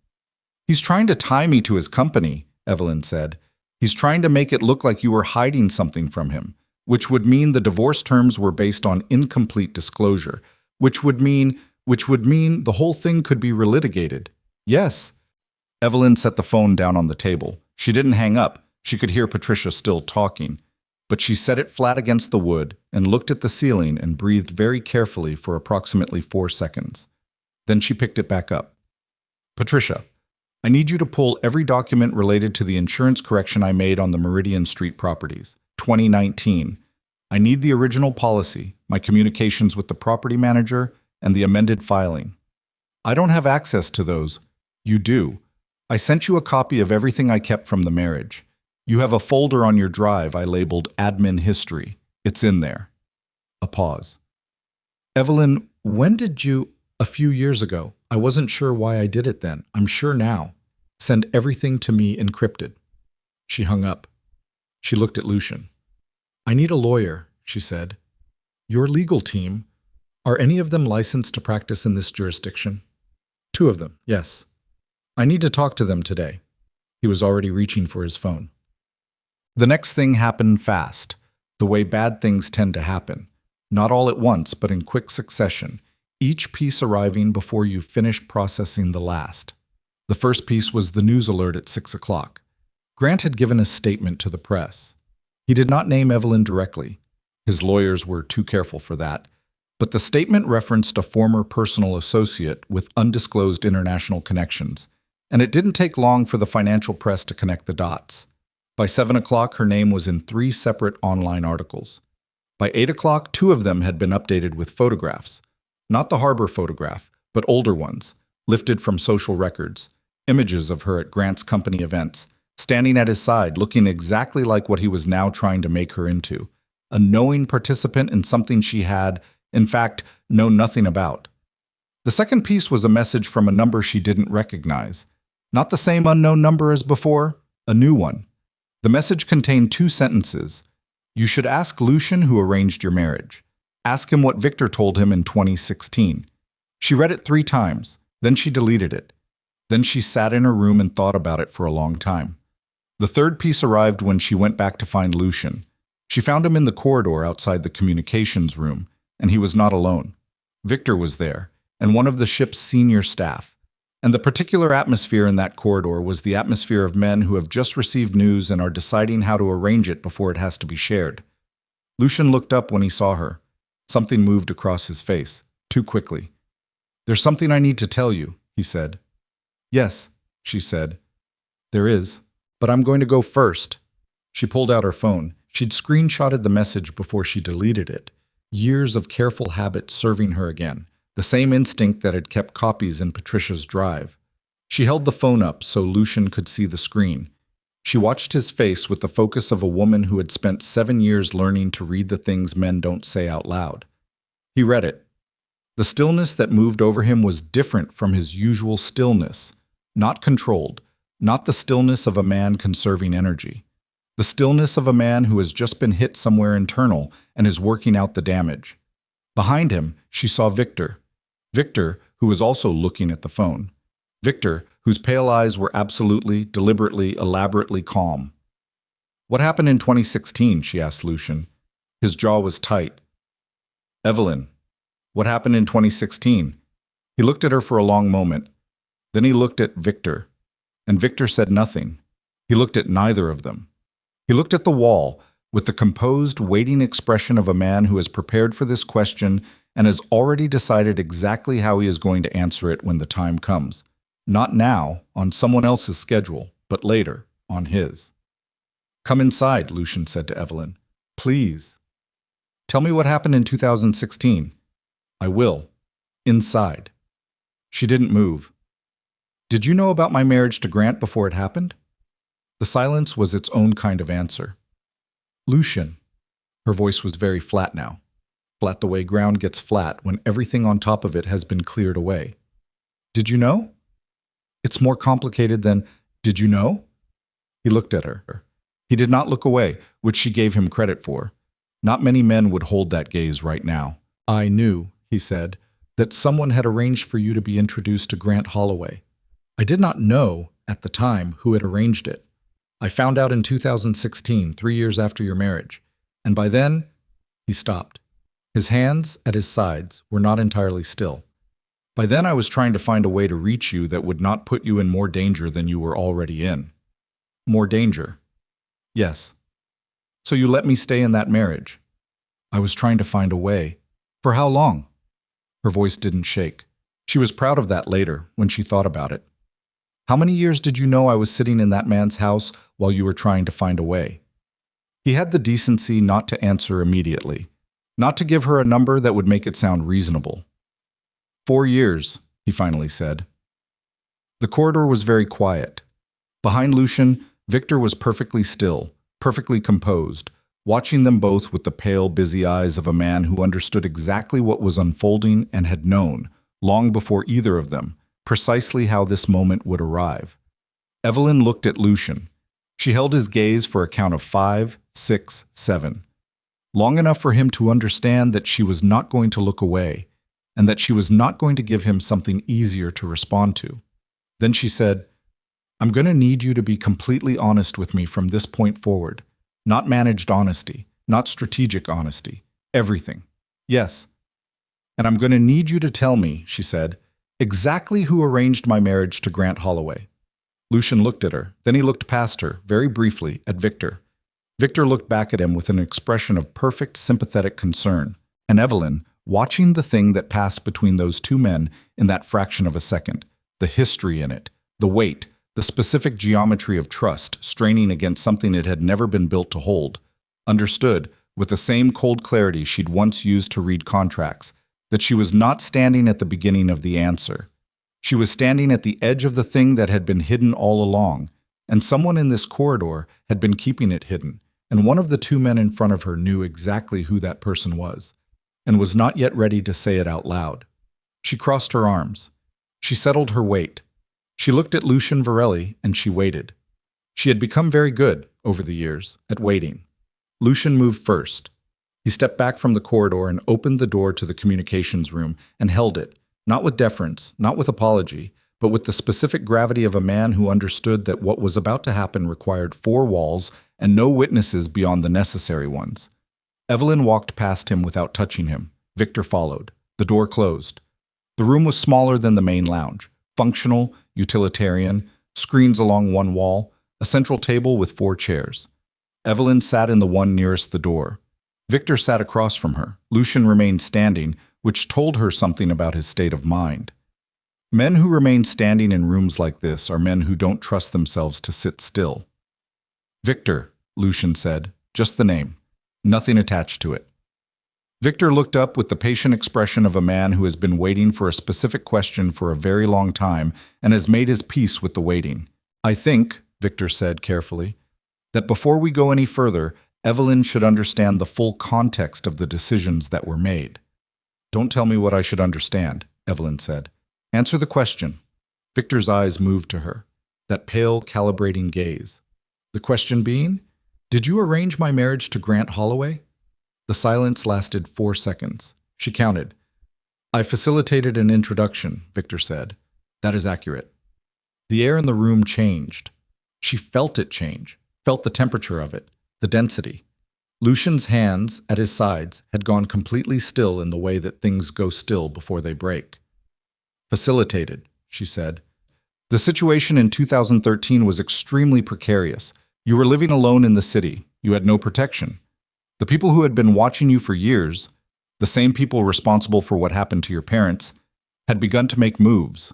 He's trying to tie me to his company, Evelyn said. He's trying to make it look like you were hiding something from him, which would mean the divorce terms were based on incomplete disclosure, which would mean the whole thing could be relitigated. Yes. Evelyn set the phone down on the table. She didn't hang up. She could hear Patricia still talking. But she set it flat against the wood and looked at the ceiling and breathed very carefully for approximately 4 seconds. Then she picked it back up. Patricia, I need you to pull every document related to the insurance correction I made on the Meridian Street properties, 2019. I need the original policy, my communications with the property manager, and the amended filing. I don't have access to those. You do. I sent you a copy of everything I kept from the marriage. You have a folder on your drive I labeled Admin History. It's in there. A pause. Evelyn, when did you... A few years ago. I wasn't sure why I did it then. I'm sure now. Send everything to me encrypted. She hung up. She looked at Lucian. I need a lawyer, she said. Your legal team. Are any of them licensed to practice in this jurisdiction? Two of them, yes. I need to talk to them today. He was already reaching for his phone. The next thing happened fast, the way bad things tend to happen. Not all at once, but in quick succession, each piece arriving before you finished processing the last. The first piece was the news alert at 6 o'clock. Grant had given a statement to the press. He did not name Evelyn directly. His lawyers were too careful for that. But the statement referenced a former personal associate with undisclosed international connections, and it didn't take long for the financial press to connect the dots. By 7 o'clock, her name was in 3 separate online articles. By 8 o'clock, 2 of them had been updated with photographs. Not the harbor photograph, but older ones, lifted from social records, images of her at Grant's company events, standing at his side, looking exactly like what he was now trying to make her into, a knowing participant in something she had, in fact, know nothing about. The second piece was a message from a number she didn't recognize. Not the same unknown number as before, a new one. The message contained 2 sentences. You should ask Lucian who arranged your marriage. Ask him what Victor told him in 2016. She read it 3 times, then she deleted it. Then she sat in her room and thought about it for a long time. The third piece arrived when she went back to find Lucian. She found him in the corridor outside the communications room, and he was not alone. Victor was there, and one of the ship's senior staff. And the particular atmosphere in that corridor was the atmosphere of men who have just received news and are deciding how to arrange it before it has to be shared. Lucian looked up when he saw her. Something moved across his face, too quickly. There's something I need to tell you, he said. Yes, she said. There is, but I'm going to go first. She pulled out her phone. She'd screenshotted the message before she deleted it. Years of careful habit serving her again, the same instinct that had kept copies in Patricia's drive. She held the phone up so Lucian could see the screen. She watched his face with the focus of a woman who had spent 7 years learning to read the things men don't say out loud. He read it. The stillness that moved over him was different from his usual stillness, not controlled, not the stillness of a man conserving energy. The stillness of a man who has just been hit somewhere internal and is working out the damage. Behind him, she saw Victor. Victor, who was also looking at the phone. Victor, whose pale eyes were absolutely, deliberately, elaborately calm. What happened in 2016? She asked Lucian. His jaw was tight. Evelyn. What happened in 2016? He looked at her for a long moment. Then he looked at Victor. And Victor said nothing. He looked at neither of them. He looked at the wall with the composed, waiting expression of a man who has prepared for this question and has already decided exactly how he is going to answer it when the time comes. Not now, on someone else's schedule, but later, on his. Come inside, Lucian said to Evelyn. Please. Tell me what happened in 2016. I will. Inside. She didn't move. Did you know about my marriage to Grant before it happened? The silence was its own kind of answer. Lucian. Her voice was very flat now. Flat the way ground gets flat when everything on top of it has been cleared away. Did you know? It's more complicated than, did you know? He looked at her. He did not look away, which she gave him credit for. Not many men would hold that gaze right now. I knew, he said, that someone had arranged for you to be introduced to Grant Holloway. I did not know, at the time, who had arranged it. I found out in 2016, 3 years after your marriage. And by then, he stopped. His hands, at his sides, were not entirely still. By then I was trying to find a way to reach you that would not put you in more danger than you were already in. More danger. Yes. So you let me stay in that marriage. I was trying to find a way. For how long? Her voice didn't shake. She was proud of that later, when she thought about it. How many years did you know I was sitting in that man's house while you were trying to find a way? He had the decency not to answer immediately, not to give her a number that would make it sound reasonable. 4 years, he finally said. The corridor was very quiet. Behind Lucian, Victor was perfectly still, perfectly composed, watching them both with the pale, busy eyes of a man who understood exactly what was unfolding and had known, long before either of them, precisely how this moment would arrive. Evelyn looked at Lucian. She held his gaze for a count of 5, 6, 7. Long enough for him to understand that she was not going to look away, and that she was not going to give him something easier to respond to. Then she said, "I'm going to need you to be completely honest with me from this point forward. Not managed honesty, not strategic honesty. Everything. Yes. And I'm going to need you to tell me," she said, "exactly who arranged my marriage to Grant Holloway." Lucian looked at her. Then he looked past her, very briefly, at Victor. Victor looked back at him with an expression of perfect, sympathetic concern. And Evelyn, watching the thing that passed between those two men in that fraction of a second, the history in it, the weight, the specific geometry of trust straining against something it had never been built to hold, understood, with the same cold clarity she'd once used to read contracts, that she was not standing at the beginning of the answer. She was standing at the edge of the thing that had been hidden all along, and someone in this corridor had been keeping it hidden, and one of the two men in front of her knew exactly who that person was, and was not yet ready to say it out loud. She crossed her arms. She settled her weight. She looked at Lucian Varelli, and she waited. She had become very good, over the years, at waiting. Lucian moved first. He stepped back from the corridor and opened the door to the communications room and held it, not with deference, not with apology, but with the specific gravity of a man who understood that what was about to happen required 4 walls and no witnesses beyond the necessary ones. Evelyn walked past him without touching him. Victor followed. The door closed. The room was smaller than the main lounge, functional, utilitarian, screens along one wall, a central table with 4 chairs. Evelyn sat in the one nearest the door. Victor sat across from her. Lucian remained standing, which told her something about his state of mind. Men who remain standing in rooms like this are men who don't trust themselves to sit still. "Victor," Lucian said, just the name, nothing attached to it. Victor looked up with the patient expression of a man who has been waiting for a specific question for a very long time and has made his peace with the waiting. "I think," Victor said carefully, "that before we go any further, Evelyn should understand the full context of the decisions that were made." "Don't tell me what I should understand," Evelyn said. "Answer the question." Victor's eyes moved to her, that pale, calibrating gaze. The question being, "Did you arrange my marriage to Grant Holloway?" The silence lasted 4 seconds. She counted. "I facilitated an introduction," Victor said. "That is accurate." The air in the room changed. She felt it change, felt the temperature of it, the density. Lucian's hands, at his sides, had gone completely still in the way that things go still before they break. "Facilitated," she said. "The situation in 2013 was extremely precarious. You were living alone in the city. You had no protection. The people who had been watching you for years, the same people responsible for what happened to your parents, had begun to make moves.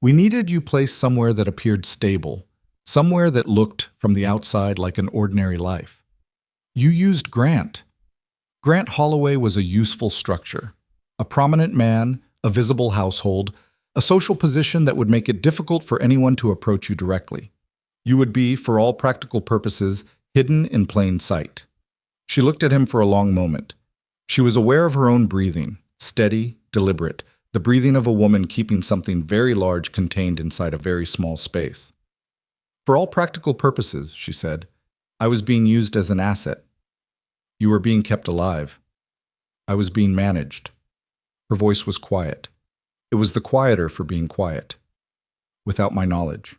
We needed you placed somewhere that appeared stable, somewhere that looked, from the outside, like an ordinary life. You used Grant. Grant Holloway was a useful structure, a prominent man, a visible household, a social position that would make it difficult for anyone to approach you directly. You would be, for all practical purposes, hidden in plain sight." She looked at him for a long moment. She was aware of her own breathing, steady, deliberate, the breathing of a woman keeping something very large contained inside a very small space. "For all practical purposes," she said, "I was being used as an asset. You were being kept alive. I was being managed." Her voice was quiet. It was the quieter for being quiet. "Without my knowledge,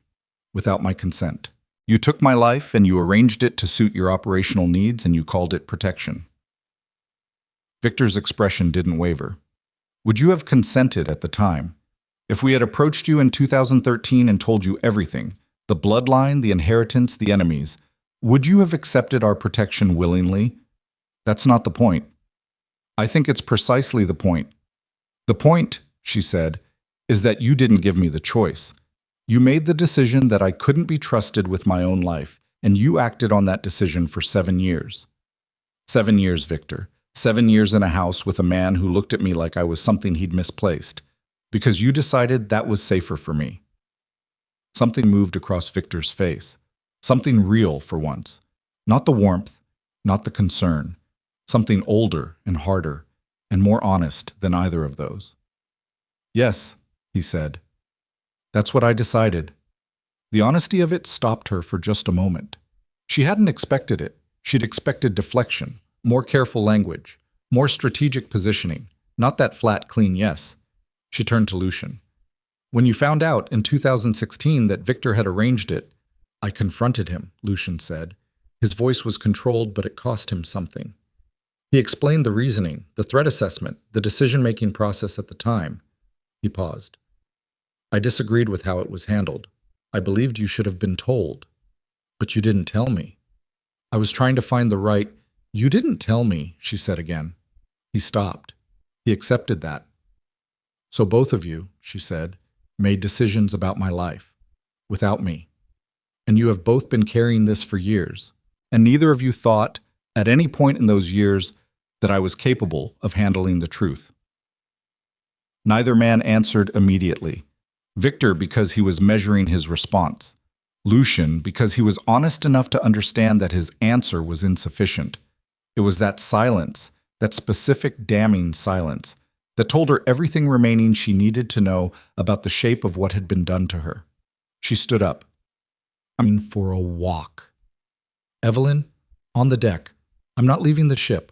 without my consent. You took my life and you arranged it to suit your operational needs and you called it protection." Victor's expression didn't waver. "Would you have consented at the time? If we had approached you in 2013 and told you everything, the bloodline, the inheritance, the enemies, would you have accepted our protection willingly? That's not the point. I think it's precisely the point. The point," she said, "is that you didn't give me the choice. You made the decision that I couldn't be trusted with my own life, and you acted on that decision for 7 years. 7 years, Victor. 7 years in a house with a man who looked at me like I was something he'd misplaced, because you decided that was safer for me." Something moved across Victor's face. Something real for once. Not the warmth, not the concern. Something older and harder, and more honest than either of those. "Yes," he said. "That's what I decided." The honesty of it stopped her for just a moment. She hadn't expected it. She'd expected deflection, more careful language, more strategic positioning. Not that flat, clean yes. She turned to Lucian. When you found out in 2016 that Victor had arranged it, I confronted him, Lucian said. His voice was controlled, but it cost him something. He explained the reasoning, the threat assessment, the decision-making process at the time. He paused. I disagreed with how it was handled. I believed you should have been told. But you didn't tell me. I was trying to find the right... You didn't tell me, she said again. He stopped. He accepted that. So both of you, she said, made decisions about my life, without me. And you have both been carrying this for years. And neither of you thought, at any point in those years, that I was capable of handling the truth. Neither man answered immediately. Victor because he was measuring his response. Lucian because he was honest enough to understand that his answer was insufficient. It was that silence, that specific damning silence, that told her everything remaining she needed to know about the shape of what had been done to her. She stood up. For a walk. Evelyn, on the deck. I'm not leaving the ship.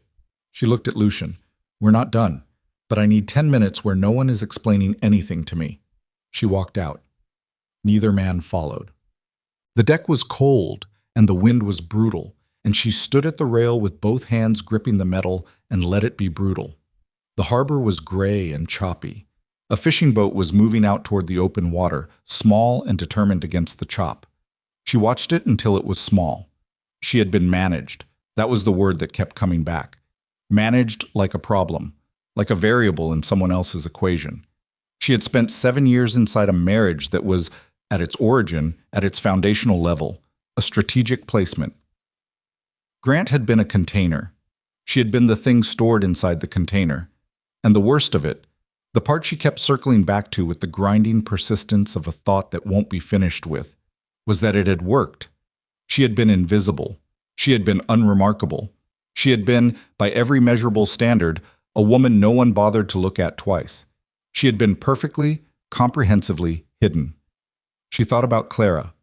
She looked at Lucian. We're not done, but I need 10 minutes where no one is explaining anything to me. She walked out. Neither man followed. The deck was cold, and the wind was brutal, and she stood at the rail with both hands gripping the metal and let it be brutal. The harbor was gray and choppy. A fishing boat was moving out toward the open water, small and determined against the chop. She watched it until it was small. She had been managed. That was the word that kept coming back. Managed like a problem, like a variable in someone else's equation. She had spent 7 years inside a marriage that was, at its origin, at its foundational level, a strategic placement. Grant had been a container. She had been the thing stored inside the container. And the worst of it, the part she kept circling back to with the grinding persistence of a thought that won't be finished with, was that it had worked. She had been invisible. She had been unremarkable. She had been, by every measurable standard, a woman no one bothered to look at twice. She had been perfectly, comprehensively hidden. She thought about Clara,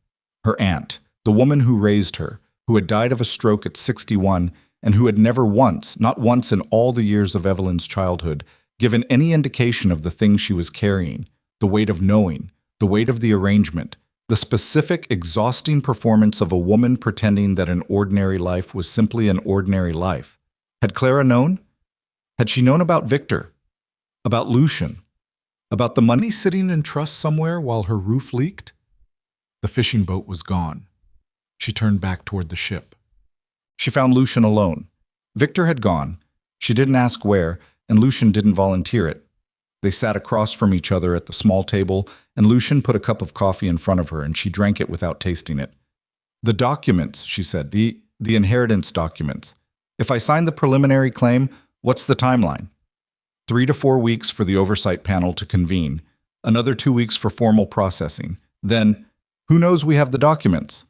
her aunt, the woman who raised her, who had died of a stroke at 61 and who had never once, not once in all the years of Evelyn's childhood, given any indication of the thing she was carrying, the weight of knowing, the weight of the arrangement, the specific, exhausting performance of a woman pretending that an ordinary life was simply an ordinary life. Had Clara known? Had she known about Victor? About Lucian? About the money sitting in trust somewhere while her roof leaked? The fishing boat was gone. She turned back toward the ship. She found Lucian alone. Victor had gone. She didn't ask where, and Lucian didn't volunteer it. They sat across from each other at the small table, and Lucian put a cup of coffee in front of her, and she drank it without tasting it. The documents, she said, the inheritance documents. If I sign the preliminary claim, what's the timeline? 3 to 4 weeks for the oversight panel to convene, another 2 weeks for formal processing. Then, who knows we have the documents?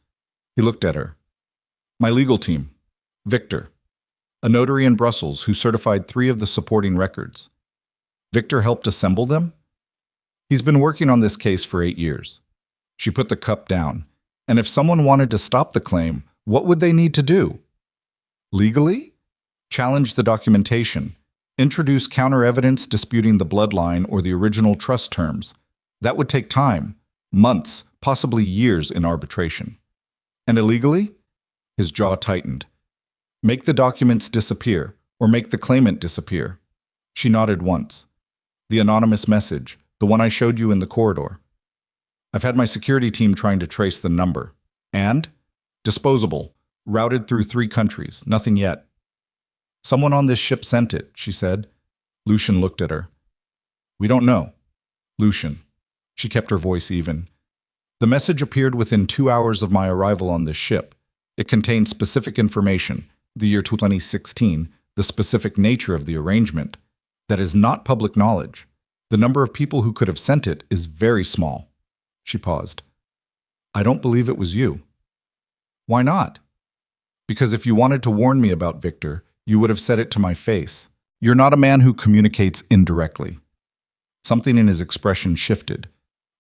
He looked at her. My legal team, Victor, a notary in Brussels who certified 3 of the supporting records. Victor helped assemble them? He's been working on this case for 8 years. She put the cup down. And if someone wanted to stop the claim, what would they need to do? Legally? Challenge the documentation. Introduce counter-evidence disputing the bloodline or the original trust terms. That would take time, months, possibly years in arbitration. And illegally? His jaw tightened. Make the documents disappear, or make the claimant disappear. She nodded once. The anonymous message, the one I showed you in the corridor. I've had my security team trying to trace the number. And? Disposable, routed through 3 countries, nothing yet. Someone on this ship sent it, she said. Lucian looked at her. We don't know. Lucian. She kept her voice even. The message appeared within 2 hours of my arrival on this ship. It contained specific information, the year 2016, the specific nature of the arrangement. That is not public knowledge. The number of people who could have sent it is very small. She paused. I don't believe it was you. Why not? Because if you wanted to warn me about Victor, you would have said it to my face. You're not a man who communicates indirectly. Something in his expression shifted.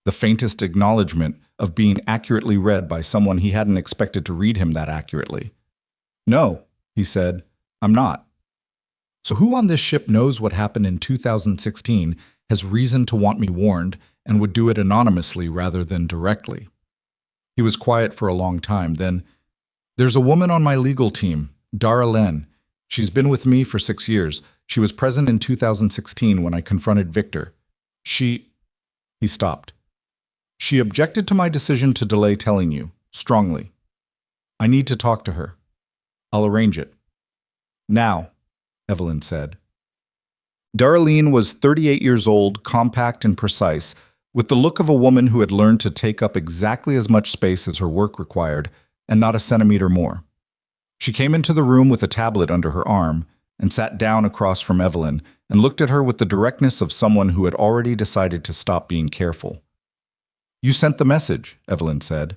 The faintest acknowledgement of being accurately read by someone he hadn't expected to read him that accurately. No, he said, I'm not. So who on this ship knows what happened in 2016, has reason to want me warned, and would do it anonymously rather than directly? He was quiet for a long time. Then, there's a woman on my legal team, Dara Len. She's been with me for 6 years. She was present in 2016 when I confronted Victor. He stopped. She objected to my decision to delay telling you, strongly. I need to talk to her. I'll arrange it. Now, Evelyn said. Darlene was 38 years old, compact and precise, with the look of a woman who had learned to take up exactly as much space as her work required, and not a centimeter more. She came into the room with a tablet under her arm, and sat down across from Evelyn, and looked at her with the directness of someone who had already decided to stop being careful. You sent the message, Evelyn said.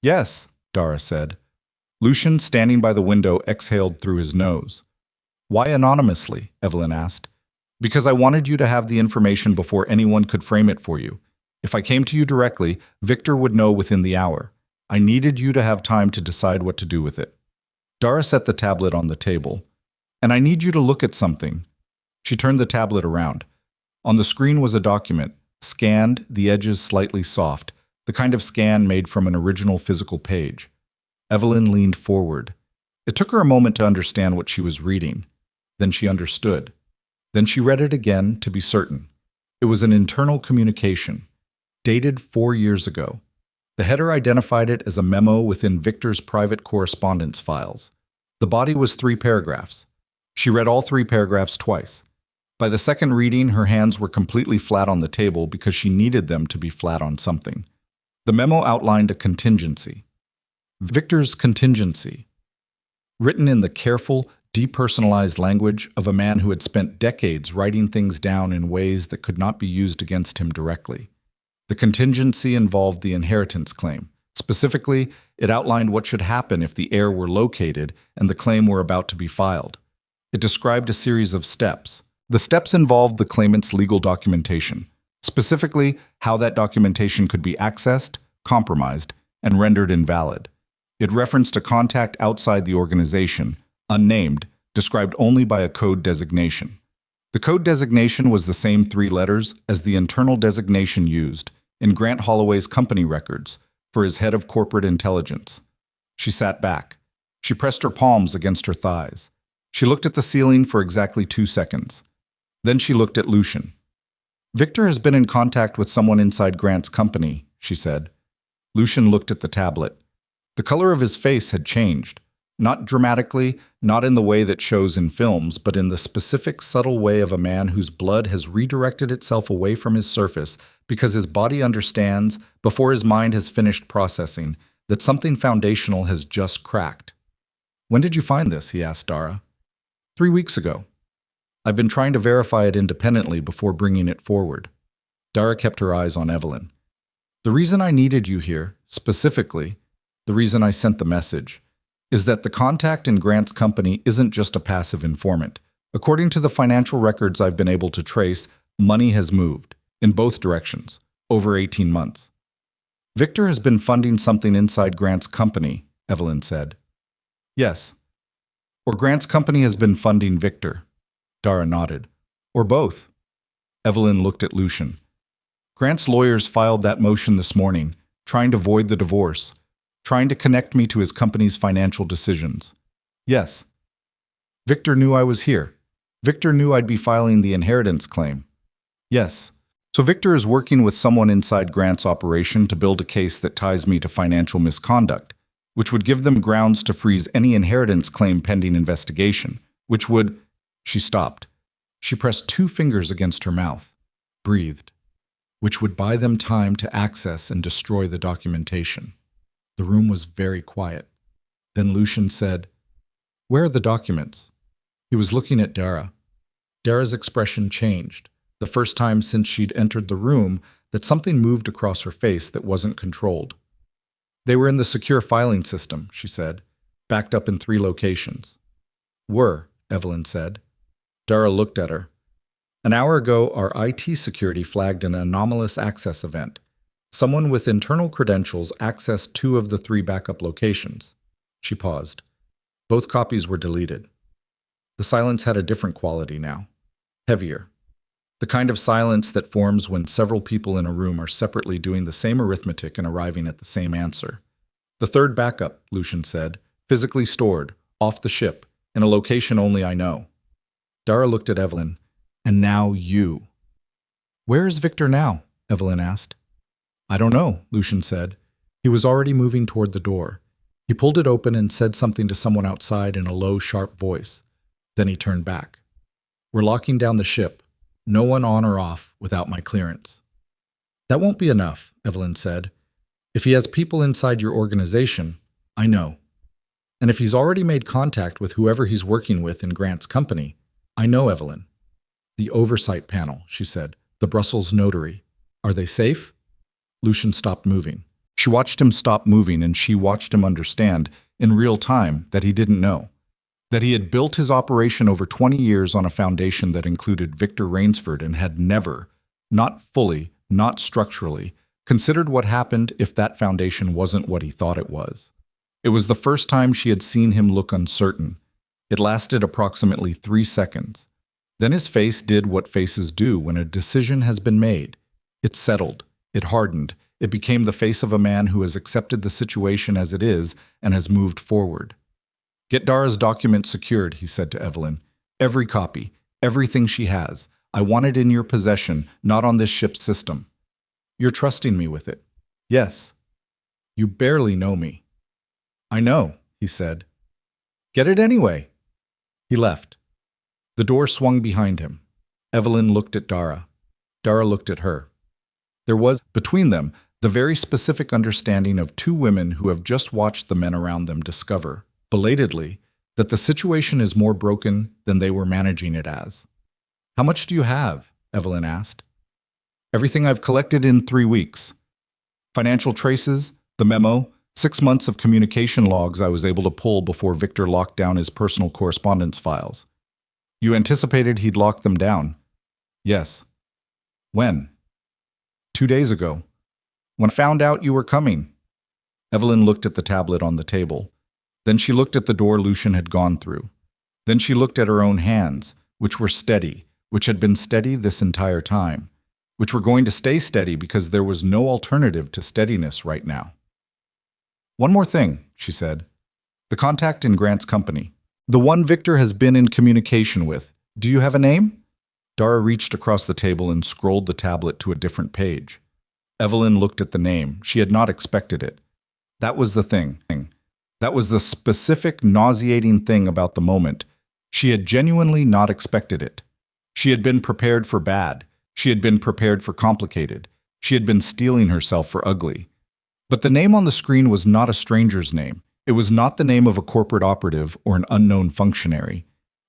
Yes, Dara said. Lucian, standing by the window, exhaled through his nose. Why anonymously? Evelyn asked. Because I wanted you to have the information before anyone could frame it for you. If I came to you directly, Victor would know within the hour. I needed you to have time to decide what to do with it. Dara set the tablet on the table. And I need you to look at something. She turned the tablet around. On the screen was a document, scanned, the edges slightly soft, the kind of scan made from an original physical page. Evelyn leaned forward. It took her a moment to understand what she was reading. Then she understood. Then she read it again to be certain. It was an internal communication, dated 4 years ago. The header identified it as a memo within Victor's private correspondence files. The body was 3 paragraphs. She read all 3 paragraphs twice. By the second reading, her hands were completely flat on the table because she needed them to be flat on something. The memo outlined a contingency. Victor's contingency. Written in the careful, depersonalized language of a man who had spent decades writing things down in ways that could not be used against him directly. The contingency involved the inheritance claim. Specifically, it outlined what should happen if the heir were located and the claim were about to be filed. It described a series of steps. The steps involved the claimant's legal documentation, specifically how that documentation could be accessed, compromised, and rendered invalid. It referenced a contact outside the organization, unnamed, described only by a code designation. The code designation was the same 3 letters as the internal designation used in Grant Holloway's company records for his head of corporate intelligence. She sat back. She pressed her palms against her thighs. She looked at the ceiling for exactly 2 seconds. Then she looked at Lucian. Victor has been in contact with someone inside Grant's company, she said. Lucian looked at the tablet. The color of his face had changed. Not dramatically, not in the way that shows in films, but in the specific, subtle way of a man whose blood has redirected itself away from his surface because his body understands, before his mind has finished processing, that something foundational has just cracked. When did you find this? He asked Dara. 3 weeks ago. I've been trying to verify it independently before bringing it forward. Dara kept her eyes on Evelyn. The reason I needed you here, specifically, the reason I sent the message, is that the contact in Grant's company isn't just a passive informant. According to the financial records I've been able to trace, money has moved, in both directions, over 18 months. Victor has been funding something inside Grant's company, Evelyn said. Yes. Or Grant's company has been funding Victor. Dara nodded. Or both. Evelyn looked at Lucian. Grant's lawyers filed that motion this morning, trying to void the divorce, trying to connect me to his company's financial decisions. Yes. Victor knew I was here. Victor knew I'd be filing the inheritance claim. Yes. So Victor is working with someone inside Grant's operation to build a case that ties me to financial misconduct, which would give them grounds to freeze any inheritance claim pending investigation, which would... She stopped. She pressed 2 fingers against her mouth, breathed, which would buy them time to access and destroy the documentation. The room was very quiet. Then Lucian said, Where are the documents? He was looking at Dara. Dara's expression changed, the first time since she'd entered the room that something moved across her face that wasn't controlled. They were in the secure filing system, she said, backed up in 3 locations. Were, Evelyn said. Dara looked at her. An hour ago, our IT security flagged an anomalous access event. Someone with internal credentials accessed 2 of the 3 backup locations. She paused. Both copies were deleted. The silence had a different quality now. Heavier. The kind of silence that forms when several people in a room are separately doing the same arithmetic and arriving at the same answer. The third backup, Lucian said, physically stored, off the ship, in a location only I know. Dara looked at Evelyn. And now you. Where is Victor now? Evelyn asked. I don't know, Lucian said. He was already moving toward the door. He pulled it open and said something to someone outside in a low, sharp voice. Then he turned back. We're locking down the ship. No one on or off without my clearance. That won't be enough, Evelyn said. If he has people inside your organization, I know. And if he's already made contact with whoever he's working with in Grant's company, I know, Evelyn. The oversight panel, she said. The Brussels notary. Are they safe? Lucian stopped moving. She watched him stop moving, and she watched him understand, in real time, that he didn't know. That he had built his operation over 20 years on a foundation that included Victor Rainsford and had never, not fully, not structurally, considered what happened if that foundation wasn't what he thought it was. It was the first time she had seen him look uncertain. It lasted approximately 3 seconds. Then his face did what faces do when a decision has been made. It settled. It hardened. It became the face of a man who has accepted the situation as it is and has moved forward. Get Dara's documents secured, he said to Evelyn. Every copy, everything she has. I want it in your possession, not on this ship's system. You're trusting me with it. Yes. You barely know me. I know, he said. Get it anyway. He left. The door swung behind him. Evelyn looked at Dara. Dara looked at her. There was, between them, the very specific understanding of two women who have just watched the men around them discover, belatedly, that the situation is more broken than they were managing it as. How much do you have? Evelyn asked. Everything I've collected in 3 weeks. Financial traces, the memo, 6 months of communication logs I was able to pull before Victor locked down his personal correspondence files. You anticipated he'd lock them down? Yes. When? 2 days ago. When I found out you were coming. Evelyn looked at the tablet on the table. Then she looked at the door Lucian had gone through. Then she looked at her own hands, which were steady, which had been steady this entire time, which were going to stay steady because there was no alternative to steadiness right now. One more thing, she said. The contact in Grant's company. The one Victor has been in communication with. Do you have a name? Dara reached across the table and scrolled the tablet to a different page. Evelyn looked at the name. She had not expected it. That was the thing. That was the specific, nauseating thing about the moment. She had genuinely not expected it. She had been prepared for bad. She had been prepared for complicated. She had been steeling herself for ugly. But the name on the screen was not a stranger's name. It was not the name of a corporate operative or an unknown functionary.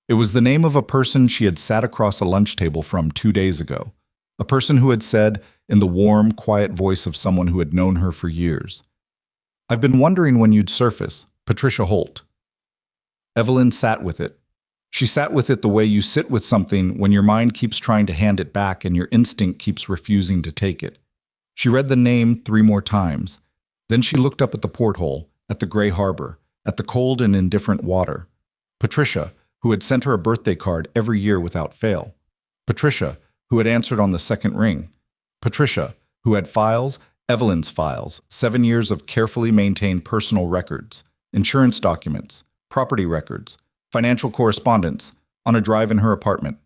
It was the name of a person she had sat across a lunch table from 2 days ago. A person who had said, in the warm, quiet voice of someone who had known her for years, I've been wondering when you'd surface, Patricia Holt. Evelyn sat with it. She sat with it the way you sit with something when your mind keeps trying to hand it back and your instinct keeps refusing to take it. She read the name 3 more times. Then she looked up at the porthole, at the gray harbor, at the cold and indifferent water. Patricia, who had sent her a birthday card every year without fail. Patricia, who had answered on the second ring. Patricia, who had files, Evelyn's files, 7 years of carefully maintained personal records, insurance documents, property records, financial correspondence, on a drive in her apartment,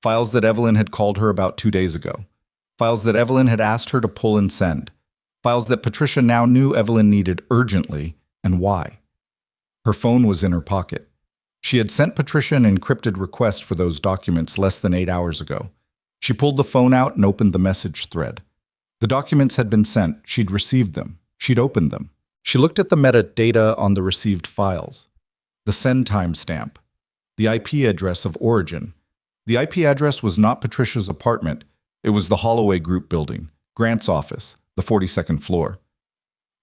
files that Evelyn had called her about 2 days ago, files that Evelyn had asked her to pull and send, files that Patricia now knew Evelyn needed urgently, and why. Her phone was in her pocket. She had sent Patricia an encrypted request for those documents less than 8 hours ago. She pulled the phone out and opened the message thread. The documents had been sent. She'd received them. She'd opened them. She looked at the metadata on the received files. The send timestamp. The IP address of origin. The IP address was not Patricia's apartment. It was the Holloway Group building, Grant's office, the 42nd floor.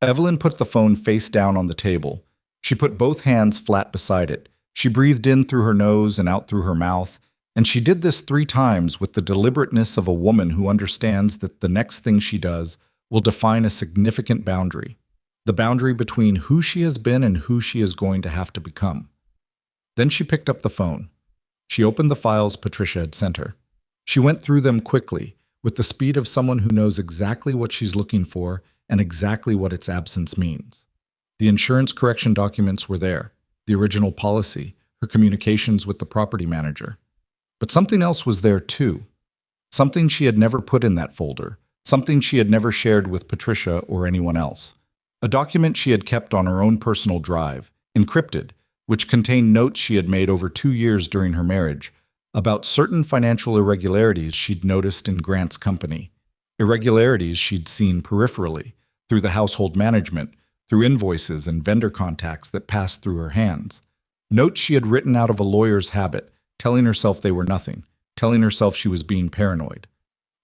Evelyn put the phone face down on the table. She put both hands flat beside it. She breathed in through her nose and out through her mouth, and she did this 3 times with the deliberateness of a woman who understands that the next thing she does will define a significant boundary, the boundary between who she has been and who she is going to have to become. Then she picked up the phone. She opened the files Patricia had sent her. She went through them quickly, with the speed of someone who knows exactly what she's looking for and exactly what its absence means. The insurance correction documents were there, the original policy, her communications with the property manager. But something else was there too. Something she had never put in that folder, something she had never shared with Patricia or anyone else. A document she had kept on her own personal drive, encrypted, which contained notes she had made over 2 years during her marriage about certain financial irregularities she'd noticed in Grant's company. Irregularities she'd seen peripherally, through the household management, through invoices and vendor contacts that passed through her hands. Notes she had written out of a lawyer's habit, telling herself they were nothing, telling herself she was being paranoid.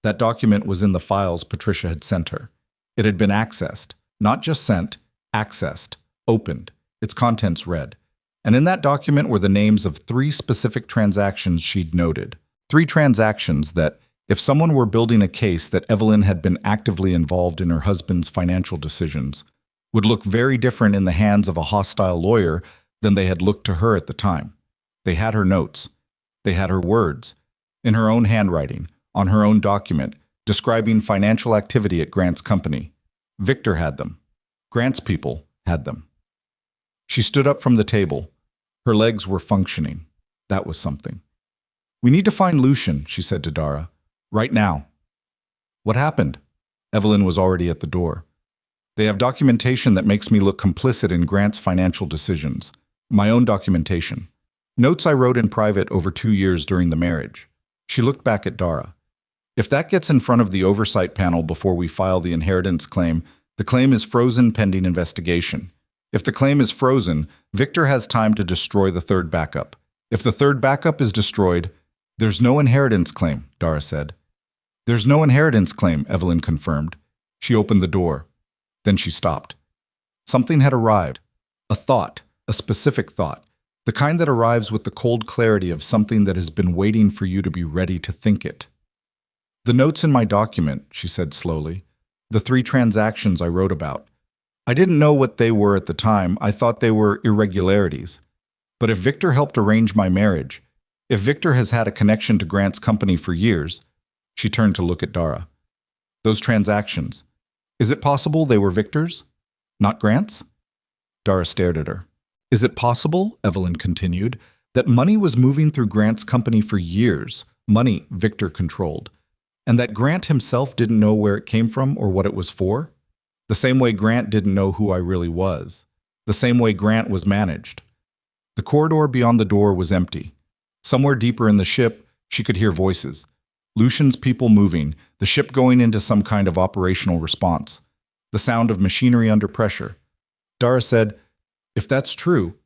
That document was in the files Patricia had sent her. It had been accessed, not just sent, accessed, opened, its contents read. And in that document were the names of 3 specific transactions she'd noted. 3 transactions that, if someone were building a case that Evelyn had been actively involved in her husband's financial decisions, would look very different in the hands of a hostile lawyer than they had looked to her at the time. They had her notes. They had her words, in her own handwriting, on her own document, describing financial activity at Grant's company. Victor had them. Grant's people had them. She stood up from the table. Her legs were functioning. That was something. "We need to find Lucian," she said to Dara. "Right now." "What happened?" Evelyn was already at the door. "They have documentation that makes me look complicit in Grant's financial decisions. My own documentation. Notes I wrote in private over 2 years during the marriage." She looked back at Dara. "If that gets in front of the oversight panel before we file the inheritance claim, the claim is frozen pending investigation. If the claim is frozen, Victor has time to destroy the third backup. If the third backup is destroyed, there's no inheritance claim," Dara said. "There's no inheritance claim," Evelyn confirmed. She opened the door. Then she stopped. Something had arrived. A thought, a specific thought, the kind that arrives with the cold clarity of something that has been waiting for you to be ready to think it. "The notes in my document," she said slowly. "The 3 transactions I wrote about. I didn't know what they were at the time. I thought they were irregularities. But if Victor helped arrange my marriage, if Victor has had a connection to Grant's company for years," she turned to look at Dara. "Those transactions, is it possible they were Victor's, not Grant's?" Dara stared at her. "Is it possible," Evelyn continued, "that money was moving through Grant's company for years, money Victor controlled, and that Grant himself didn't know where it came from or what it was for? The same way Grant didn't know who I really was. The same way Grant was managed." The corridor beyond the door was empty. Somewhere deeper in the ship, she could hear voices. Lucian's people moving, the ship going into some kind of operational response. The sound of machinery under pressure. Dara said, if that's true,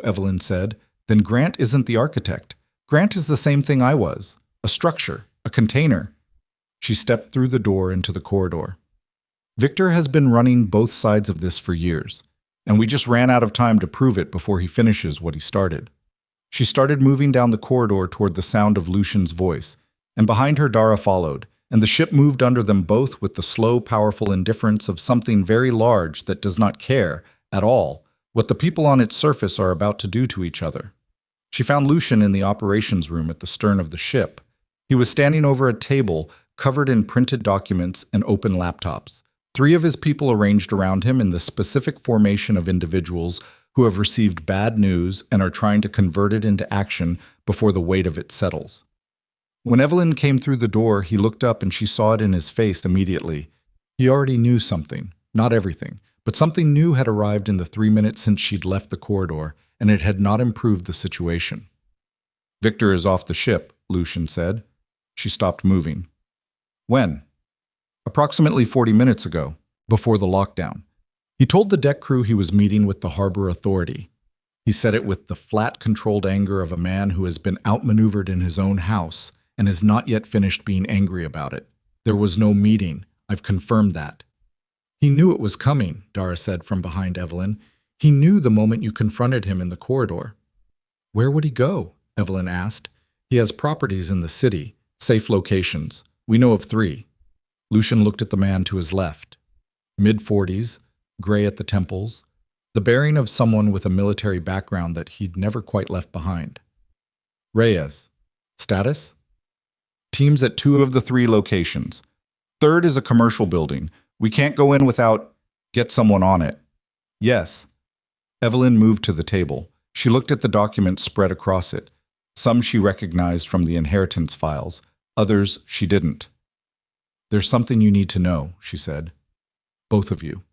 Evelyn said, then Grant isn't the architect. Grant is the same thing I was. A structure, a container." She stepped through the door into the corridor. "Victor has been running both sides of this for years, and we just ran out of time to prove it before he finishes what he started." She started moving down the corridor toward the sound of Lucian's voice, and behind her Dara followed, and the ship moved under them both with the slow, powerful indifference of something very large that does not care, at all, what the people on its surface are about to do to each other. She found Lucian in the operations room at the stern of the ship. He was standing over a table covered in printed documents and open laptops. 3 of his people arranged around him in the specific formation of individuals who have received bad news and are trying to convert it into action before the weight of it settles. When Evelyn came through the door, he looked up and she saw it in his face immediately. He already knew something, not everything, but something new had arrived in the 3 minutes since she'd left the corridor, and it had not improved the situation. "Victor is off the ship," Lucian said. She stopped moving. "When?" "Approximately 40 minutes ago, before the lockdown. He told the deck crew he was meeting with the harbor authority. He said it with the flat, controlled anger of a man who has been outmaneuvered in his own house and has not yet finished being angry about it. There was no meeting. I've confirmed that." "He knew it was coming," Dara said from behind Evelyn. "He knew the moment you confronted him in the corridor." "Where would he go?" Evelyn asked. "He has properties in the city, safe locations. We know of 3. Lucian looked at the man to his left. Mid-40s, gray at the temples, the bearing of someone with a military background that he'd never quite left behind. Reyes. Status? Teams at 2 of the 3 locations. Third is a commercial building. We can't go in without... Get someone on it. Yes. Evelyn moved to the table. She looked at the documents spread across it. Some she recognized from the inheritance files. Others she didn't. There's something you need to know, she said. Both of you.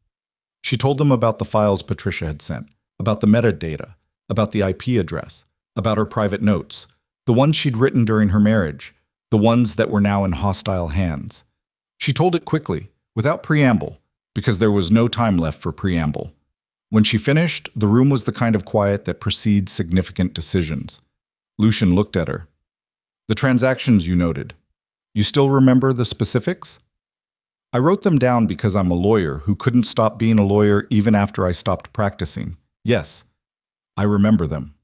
She told them about the files Patricia had sent, about the metadata, about the IP address, about her private notes, the ones she'd written during her marriage, the ones that were now in hostile hands. She told it quickly, without preamble, because there was no time left for preamble. When she finished, the room was the kind of quiet that precedes significant decisions. Lucian looked at her. The transactions you noted. You still remember the specifics? I wrote them down because I'm a lawyer who couldn't stop being a lawyer even after I stopped practicing. Yes, I remember them.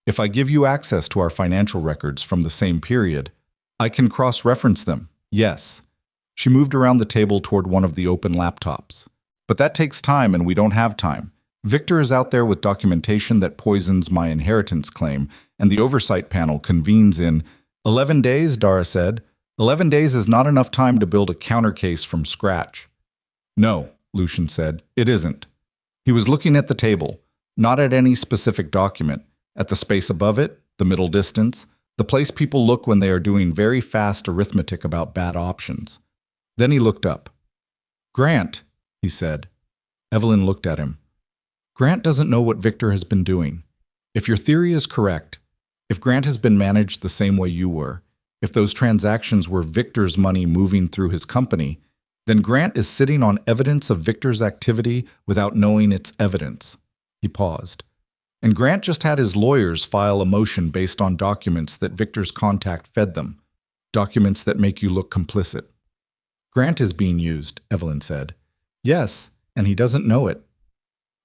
If I give you access to our financial records from the same period, I can cross-reference them. Yes. She moved around the table toward one of the open laptops. But that takes time and we don't have time. Victor is out there with documentation that poisons my inheritance claim, and the oversight panel convenes in 11 days, Dara said. 11 days is not enough time to build a countercase from scratch. No, Lucian said, it isn't. He was looking at the table, not at any specific document, at the space above it, the middle distance, the place people look when they are doing very fast arithmetic about bad options. Then he looked up. Grant, he said. Evelyn looked at him. Grant doesn't know what Victor has been doing. If your theory is correct, if Grant has been managed the same way you were, if those transactions were Victor's money moving through his company, then Grant is sitting on evidence of Victor's activity without knowing it's evidence. He paused. And Grant just had his lawyers file a motion based on documents that Victor's contact fed them, documents that make you look complicit. Grant is being used, Evelyn said. Yes, and he doesn't know it.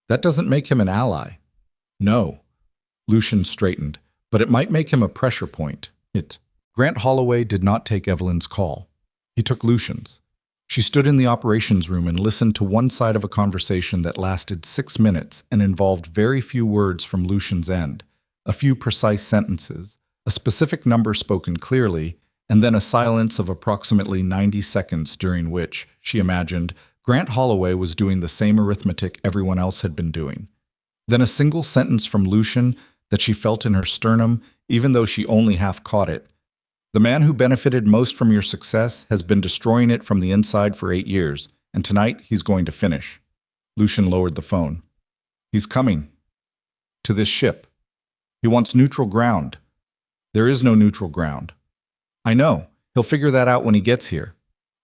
That doesn't make him an ally. No. Lucian straightened, but it might make him a pressure point. Grant Holloway did not take Evelyn's call. He took Lucian's. She stood in the operations room and listened to one side of a conversation that lasted 6 minutes and involved very few words from Lucian's end, a few precise sentences, a specific number spoken clearly, and then a silence of approximately 90 seconds during which, she imagined, Grant Holloway was doing the same arithmetic everyone else had been doing. Then a single sentence from Lucian that she felt in her sternum, even though she only half caught it. The man who benefited most from your success has been destroying it from the inside for 8 years, and tonight he's going to finish. Lucian lowered the phone. He's coming. To this ship. He wants neutral ground. There is no neutral ground. I know. He'll figure that out when he gets here.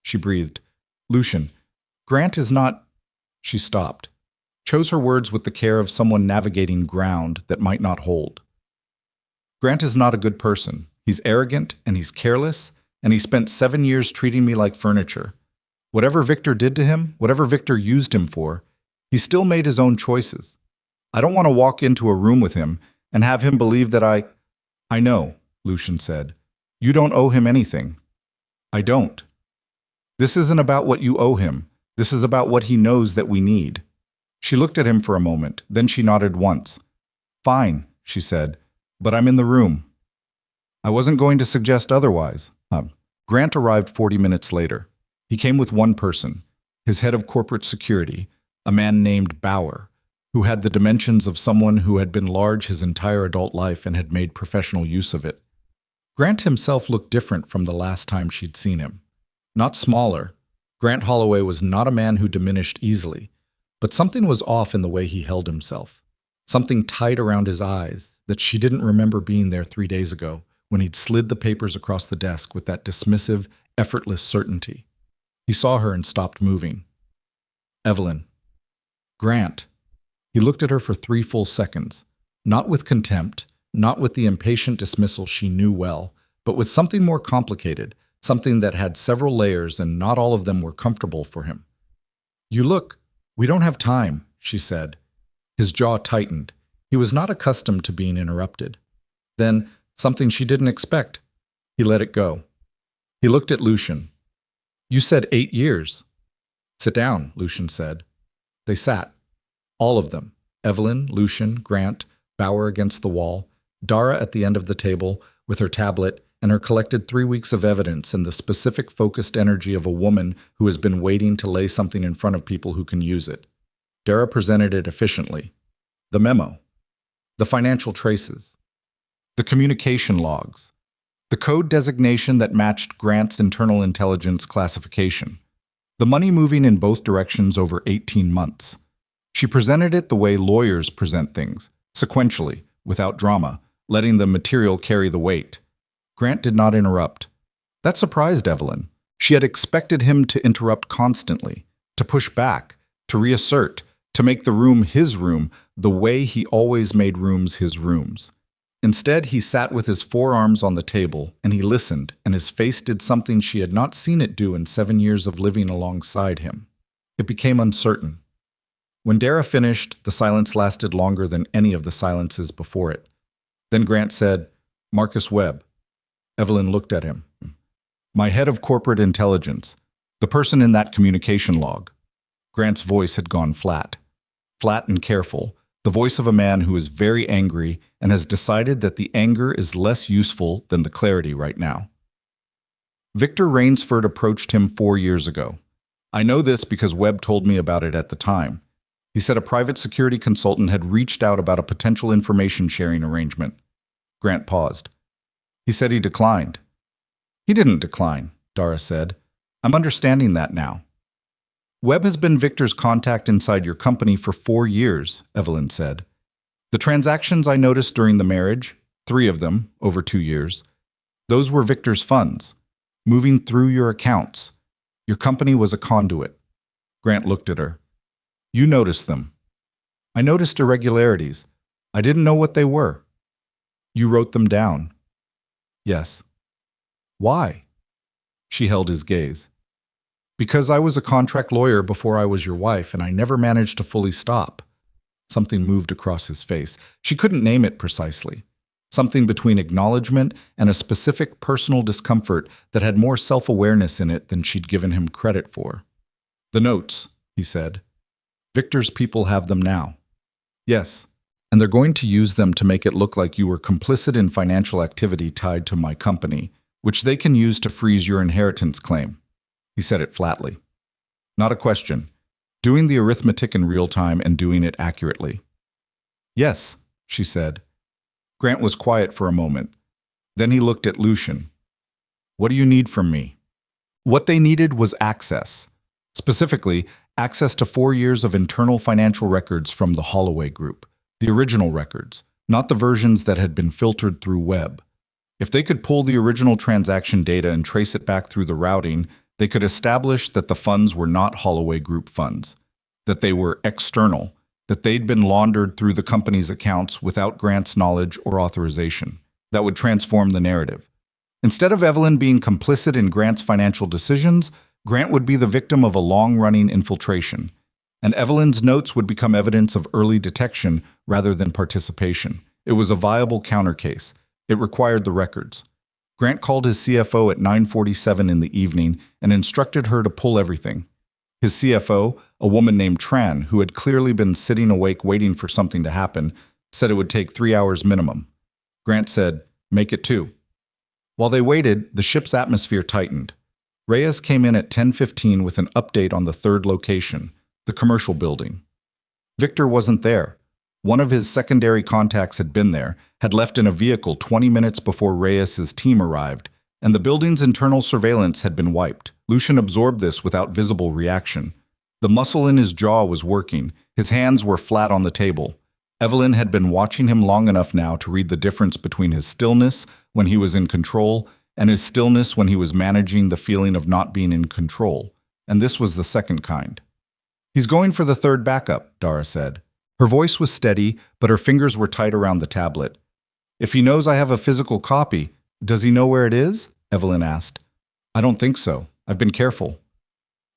She breathed. Lucian, Grant is not... She stopped. Chose her words with the care of someone navigating ground that might not hold. Grant is not a good person. He's arrogant, and he's careless, and he spent 7 years treating me like furniture. Whatever Victor did to him, whatever Victor used him for, he still made his own choices. I don't want to walk into a room with him and have him believe that I know, Lucian said. You don't owe him anything. I don't. This isn't about what you owe him. This is about what he knows that we need. She looked at him for a moment, then she nodded once. Fine, she said, but I'm in the room. I wasn't going to suggest otherwise. Grant arrived 40 minutes later. He came with one person, his head of corporate security, a man named Bauer, who had the dimensions of someone who had been large his entire adult life and had made professional use of it. Grant himself looked different from the last time she'd seen him. Not smaller. Grant Holloway was not a man who diminished easily, but something was off in the way he held himself. Something tight around his eyes that she didn't remember being there 3 days ago, when he'd slid the papers across the desk with that dismissive, effortless certainty. He saw her and stopped moving. Evelyn. Grant. He looked at her for 3 full seconds, not with contempt, not with the impatient dismissal she knew well, but with something more complicated, something that had several layers and not all of them were comfortable for him. You look, we don't have time, she said. His jaw tightened. He was not accustomed to being interrupted. Then, something she didn't expect. He let it go. He looked at Lucian. You said 8 years. Sit down, Lucian said. They sat. All of them. Evelyn, Lucian, Grant, Bauer against the wall, Dara at the end of the table, with her tablet and her collected 3 weeks of evidence and the specific focused energy of a woman who has been waiting to lay something in front of people who can use it. Dara presented it efficiently. The memo. The financial traces. The communication logs. The code designation that matched Grant's internal intelligence classification. The money moving in both directions over 18 months. She presented it the way lawyers present things, sequentially, without drama, letting the material carry the weight. Grant did not interrupt. That surprised Evelyn. She had expected him to interrupt constantly, to push back, to reassert, to make the room his room the way he always made rooms his rooms. Instead, he sat with his forearms on the table, and he listened, and his face did something she had not seen it do in 7 years of living alongside him. It became uncertain. When Dara finished, the silence lasted longer than any of the silences before it. Then Grant said, "Marcus Webb." Evelyn looked at him. "My head of corporate intelligence, the person in that communication log." Grant's voice had gone flat. Flat and careful, the voice of a man who is very angry and has decided that the anger is less useful than the clarity right now. Victor Rainsford approached him 4 years ago. I know this because Webb told me about it at the time. He said a private security consultant had reached out about a potential information sharing arrangement. Grant paused. He said he declined. He didn't decline, Dara said. I'm understanding that now. Webb has been Victor's contact inside your company for 4 years, Evelyn said. The transactions I noticed during the marriage, 3 of them, over 2 years, those were Victor's funds, moving through your accounts. Your company was a conduit. Grant looked at her. You noticed them. I noticed irregularities. I didn't know what they were. You wrote them down. Yes. Why? She held his gaze. Because I was a contract lawyer before I was your wife, and I never managed to fully stop. Something moved across his face. She couldn't name it precisely. Something between acknowledgement and a specific personal discomfort that had more self-awareness in it than she'd given him credit for. The notes, he said. Victor's people have them now. Yes, and they're going to use them to make it look like you were complicit in financial activity tied to my company, which they can use to freeze your inheritance claim. He said it flatly. Not a question. Doing the arithmetic in real time and doing it accurately. Yes, she said. Grant was quiet for a moment. Then he looked at Lucian. What do you need from me? What they needed was access. Specifically, access to 4 years of internal financial records from the Holloway Group, the original records, not the versions that had been filtered through Webb. If they could pull the original transaction data and trace it back through the routing, they could establish that the funds were not Holloway Group funds, that they were external, that they'd been laundered through the company's accounts without Grant's knowledge or authorization. That would transform the narrative. Instead of Evelyn being complicit in Grant's financial decisions, Grant would be the victim of a long-running infiltration, and Evelyn's notes would become evidence of early detection rather than participation. It was a viable countercase. It required the records. Grant called his CFO at 9:47 in the evening and instructed her to pull everything. His CFO, a woman named Tran, who had clearly been sitting awake waiting for something to happen, said it would take 3 hours minimum. Grant said, "Make it 2." While they waited, the ship's atmosphere tightened. Reyes came in at 10:15 with an update on the 3rd location, the commercial building. Victor wasn't there. One of his secondary contacts had been there, had left in a vehicle 20 minutes before Reyes's team arrived, and the building's internal surveillance had been wiped. Lucian absorbed this without visible reaction. The muscle in his jaw was working. His hands were flat on the table. Evelyn had been watching him long enough now to read the difference between his stillness when he was in control and his stillness when he was managing the feeling of not being in control, and this was the second kind. He's going for the 3rd backup, Dara said. Her voice was steady, but her fingers were tight around the tablet. If he knows I have a physical copy, does he know where it is? Evelyn asked. I don't think so. I've been careful.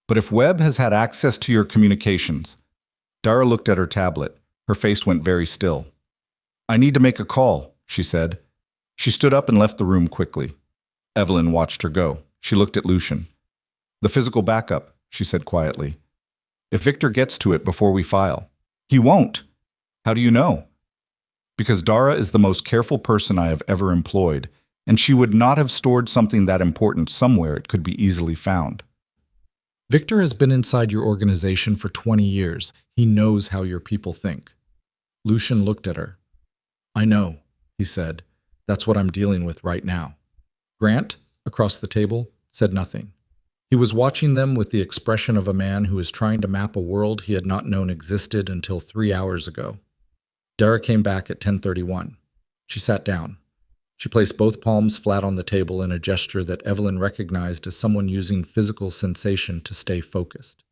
But if Webb has had access to your communications... Dara looked at her tablet. Her face went very still. I need to make a call, she said. She stood up and left the room quickly. Evelyn watched her go. She looked at Lucian. The physical backup, she said quietly. If Victor gets to it before we file. He won't. How do you know? Because Dara is the most careful person I have ever employed, and she would not have stored something that important somewhere it could be easily found. Victor has been inside your organization for 20 years. He knows how your people think. Lucian looked at her. I know, he said. That's what I'm dealing with right now. Grant, across the table, said nothing. He was watching them with the expression of a man who is trying to map a world he had not known existed until 3 hours ago. Dara came back at 10:31. She sat down. She placed both palms flat on the table in a gesture that Evelyn recognized as someone using physical sensation to stay focused.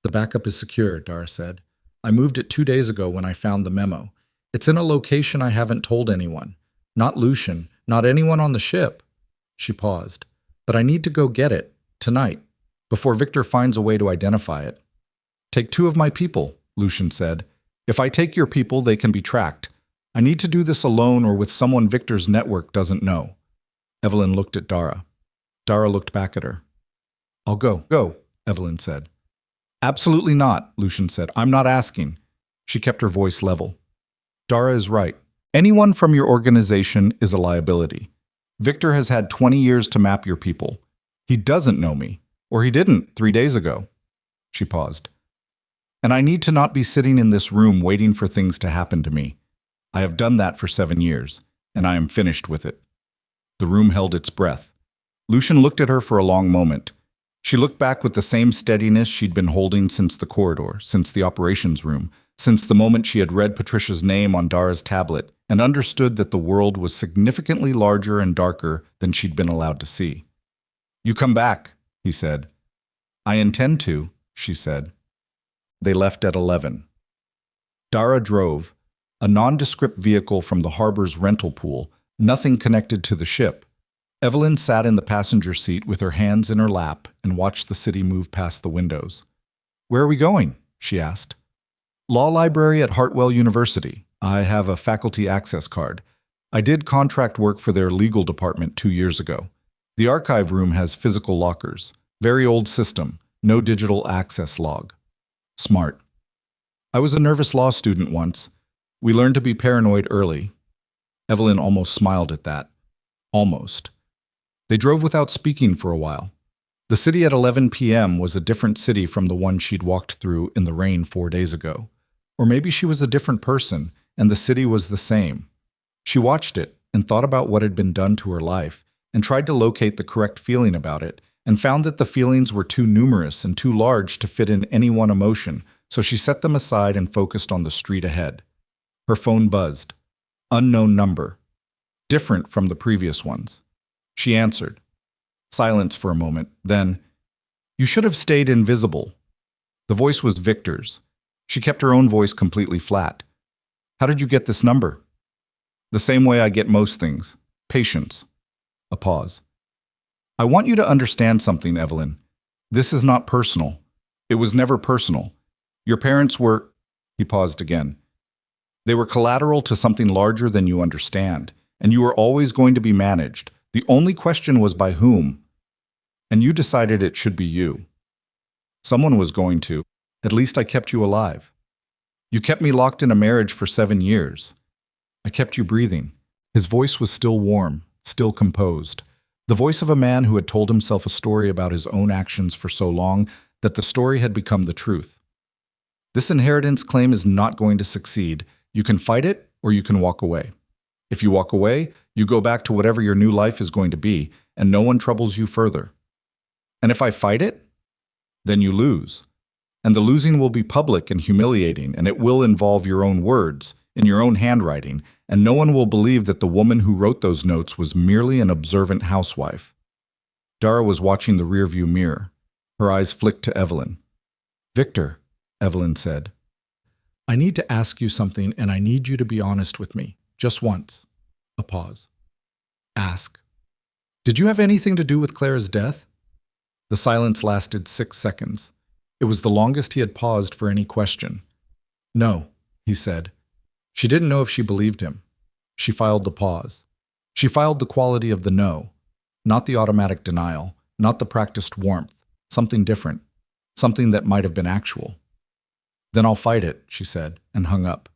The backup is secure, Dara said. I moved it 2 days ago when I found the memo. It's in a location I haven't told anyone. Not Lucian, not anyone on the ship. She paused. But I need to go get it, tonight, before Victor finds a way to identify it. Take 2 of my people, Lucian said. If I take your people, they can be tracked. I need to do this alone or with someone Victor's network doesn't know. Evelyn looked at Dara. Dara looked back at her. I'll go, Evelyn said. Absolutely not, Lucian said. I'm not asking. She kept her voice level. Dara is right. Anyone from your organization is a liability. Victor has had 20 years to map your people. He doesn't know me, or he didn't 3 days ago. She paused. And I need to not be sitting in this room waiting for things to happen to me. I have done that for 7 years, and I am finished with it. The room held its breath. Lucian looked at her for a long moment. She looked back with the same steadiness she'd been holding since the corridor, since the operations room, since the moment she had read Patricia's name on Dara's tablet and understood that the world was significantly larger and darker than she'd been allowed to see. You come back, he said. I intend to, she said. They left at 11. Dara drove, a nondescript vehicle from the harbor's rental pool, nothing connected to the ship. Evelyn sat in the passenger seat with her hands in her lap and watched the city move past the windows. Where are we going? She asked. Law library at Hartwell University. I have a faculty access card. I did contract work for their legal department 2 years ago. The archive room has physical lockers. Very old system. No digital access log. Smart. I was a nervous law student once. We learned to be paranoid early. Evelyn almost smiled at that. Almost. They drove without speaking for a while. The city at 11 p.m. was a different city from the one she'd walked through in the rain 4 days ago. Or maybe she was a different person, and the city was the same. She watched it and thought about what had been done to her life, and tried to locate the correct feeling about it, and found that the feelings were too numerous and too large to fit in any one emotion, so she set them aside and focused on the street ahead. Her phone buzzed. Unknown number. Different from the previous ones. She answered. Silence for a moment, then, You should have stayed invisible. The voice was Victor's. She kept her own voice completely flat. How did you get this number? The same way I get most things. Patience. A pause. I want you to understand something, Evelyn. This is not personal. It was never personal. Your parents were... He paused again. They were collateral to something larger than you understand, and you were always going to be managed. The only question was by whom. And you decided it should be you. Someone was going to. At least I kept you alive. You kept me locked in a marriage for 7 years. I kept you breathing. His voice was still warm, still composed. The voice of a man who had told himself a story about his own actions for so long that the story had become the truth. This inheritance claim is not going to succeed. You can fight it, or you can walk away. If you walk away, you go back to whatever your new life is going to be, and no one troubles you further. And if I fight it, then you lose. And the losing will be public and humiliating, and it will involve your own words, in your own handwriting, and no one will believe that the woman who wrote those notes was merely an observant housewife. Dara was watching the rearview mirror. Her eyes flicked to Evelyn. Victor, Evelyn said. I need to ask you something, and I need you to be honest with me. Just once. A pause. Ask. Did you have anything to do with Clara's death? The silence lasted 6 seconds. It was the longest he had paused for any question. No, he said. She didn't know if she believed him. She filed the pause. She filed the quality of the no, not the automatic denial, not the practiced warmth, something different, something that might have been actual. Then I'll fight it, she said, and hung up.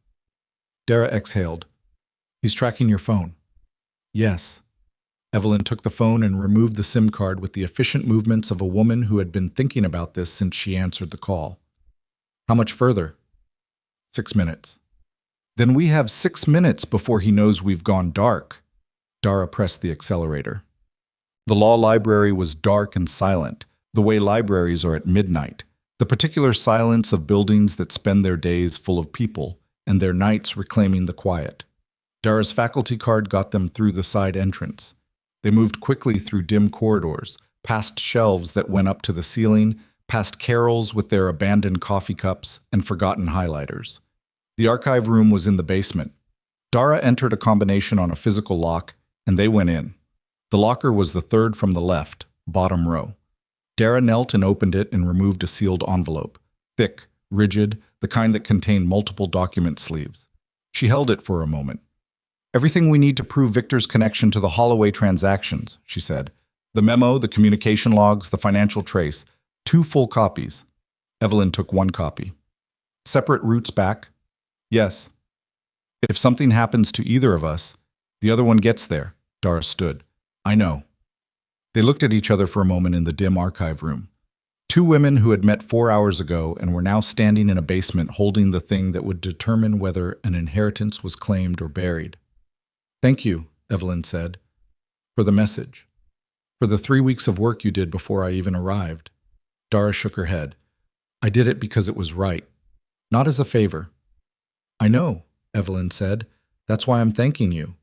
Dara exhaled. He's tracking your phone. Yes. Evelyn took the phone and removed the SIM card with the efficient movements of a woman who had been thinking about this since she answered the call. How much further? 6 minutes. Then we have 6 minutes before he knows we've gone dark. Dara pressed the accelerator. The law library was dark and silent, the way libraries are at midnight, the particular silence of buildings that spend their days full of people and their nights reclaiming the quiet. Dara's faculty card got them through the side entrance. They moved quickly through dim corridors, past shelves that went up to the ceiling, past carrels with their abandoned coffee cups and forgotten highlighters. The archive room was in the basement. Dara entered a combination on a physical lock, and they went in. The locker was the third from the left, bottom row. Dara knelt and opened it and removed a sealed envelope. Thick, rigid, the kind that contained multiple document sleeves. She held it for a moment. "Everything we need to prove Victor's connection to the Holloway transactions," she said. "The memo, the communication logs, the financial trace. 2 full copies." Evelyn took 1 copy. "Separate routes back?" "Yes." "If something happens to either of us, the other one gets there." Dara stood. "I know." They looked at each other for a moment in the dim archive room. 2 women who had met 4 hours ago and were now standing in a basement holding the thing that would determine whether an inheritance was claimed or buried. "Thank you," Evelyn said, "for the message. For the 3 weeks of work you did before I even arrived." Dara shook her head. "I did it because it was right, not as a favor." "I know," Evelyn said. "That's why I'm thanking you."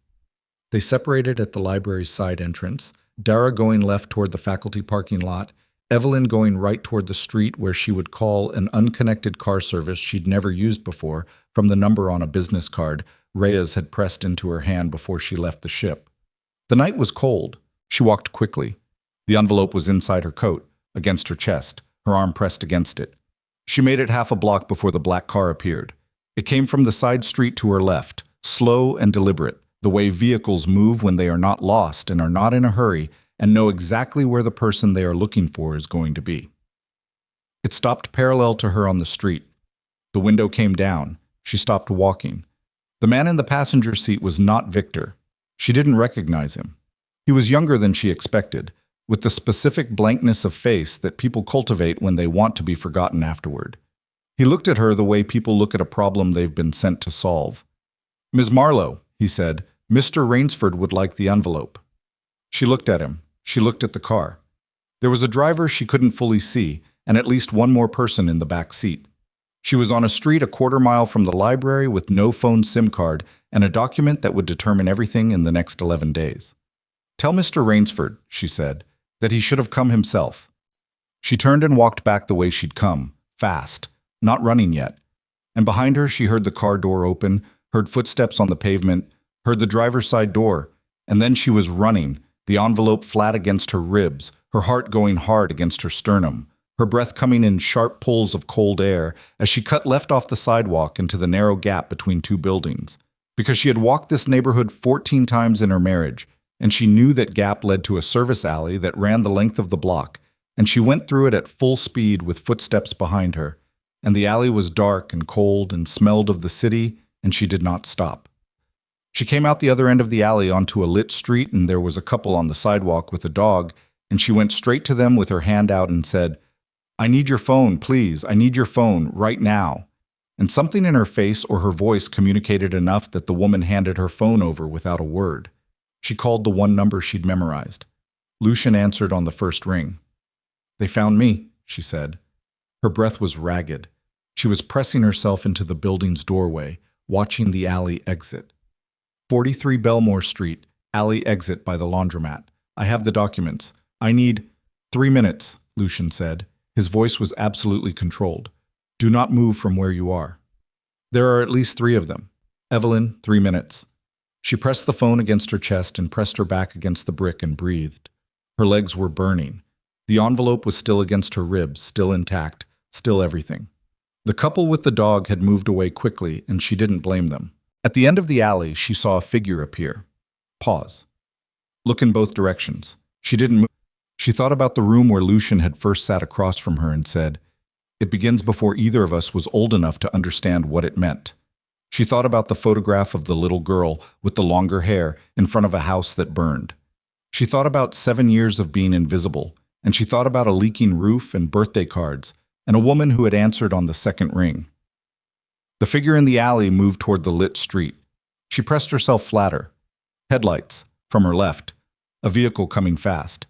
They separated at the library's side entrance, Dara going left toward the faculty parking lot, Evelyn going right toward the street where she would call an unconnected car service she'd never used before from the number on a business card Reyes had pressed into her hand before she left the ship. The night was cold. She walked quickly. The envelope was inside her coat, against her chest, her arm pressed against it. She made it half a block before the black car appeared. It came from the side street to her left, slow and deliberate, the way vehicles move when they are not lost and are not in a hurry and know exactly where the person they are looking for is going to be. It stopped parallel to her on the street. The window came down. She stopped walking. The man in the passenger seat was not Victor. She didn't recognize him. He was younger than she expected, with the specific blankness of face that people cultivate when they want to be forgotten afterward. He looked at her the way people look at a problem they've been sent to solve. "Ms. Marlowe," he said, "Mr. Rainsford would like the envelope." She looked at him. She looked at the car. There was a driver she couldn't fully see, and at least one more person in the back seat. She was on a street a quarter-mile from the library with no phone SIM card and a document that would determine everything in the next 11 days. "Tell Mr. Rainsford," she said, "that he should have come himself." She turned and walked back the way she'd come, fast, not running yet. And behind her she heard the car door open, heard footsteps on the pavement, heard the driver's side door, and then she was running, the envelope flat against her ribs, her heart going hard against her sternum, her breath coming in sharp pulls of cold air as she cut left off the sidewalk into the narrow gap between 2 buildings. Because she had walked this neighborhood 14 times in her marriage, and she knew that gap led to a service alley that ran the length of the block, and she went through it at full speed with footsteps behind her, and the alley was dark and cold and smelled of the city, and she did not stop. She came out the other end of the alley onto a lit street, and there was a couple on the sidewalk with a dog, and she went straight to them with her hand out and said, "I need your phone, please. I need your phone, right now." And something in her face or her voice communicated enough that the woman handed her phone over without a word. She called the one number she'd memorized. Lucian answered on the first ring. "They found me," she said. Her breath was ragged. She was pressing herself into the building's doorway, watching the alley exit. 43 Belmore Street, alley exit by the laundromat. "I have the documents. I need 3 minutes," Lucian said. His voice was absolutely controlled. "Do not move from where you are." "There are at least 3 of them." "Evelyn, 3 minutes." She pressed the phone against her chest and pressed her back against the brick and breathed. Her legs were burning. The envelope was still against her ribs, still intact, still everything. The couple with the dog had moved away quickly, and she didn't blame them. At the end of the alley, she saw a figure appear. Pause. Look in both directions. She didn't move. She thought about the room where Lucian had first sat across from her and said, "It begins before either of us was old enough to understand what it meant." She thought about the photograph of the little girl with the longer hair in front of a house that burned. She thought about 7 years of being invisible, and she thought about a leaking roof and birthday cards, and a woman who had answered on the second ring. The figure in the alley moved toward the lit street. She pressed herself flatter. Headlights, from her left, a vehicle coming fast.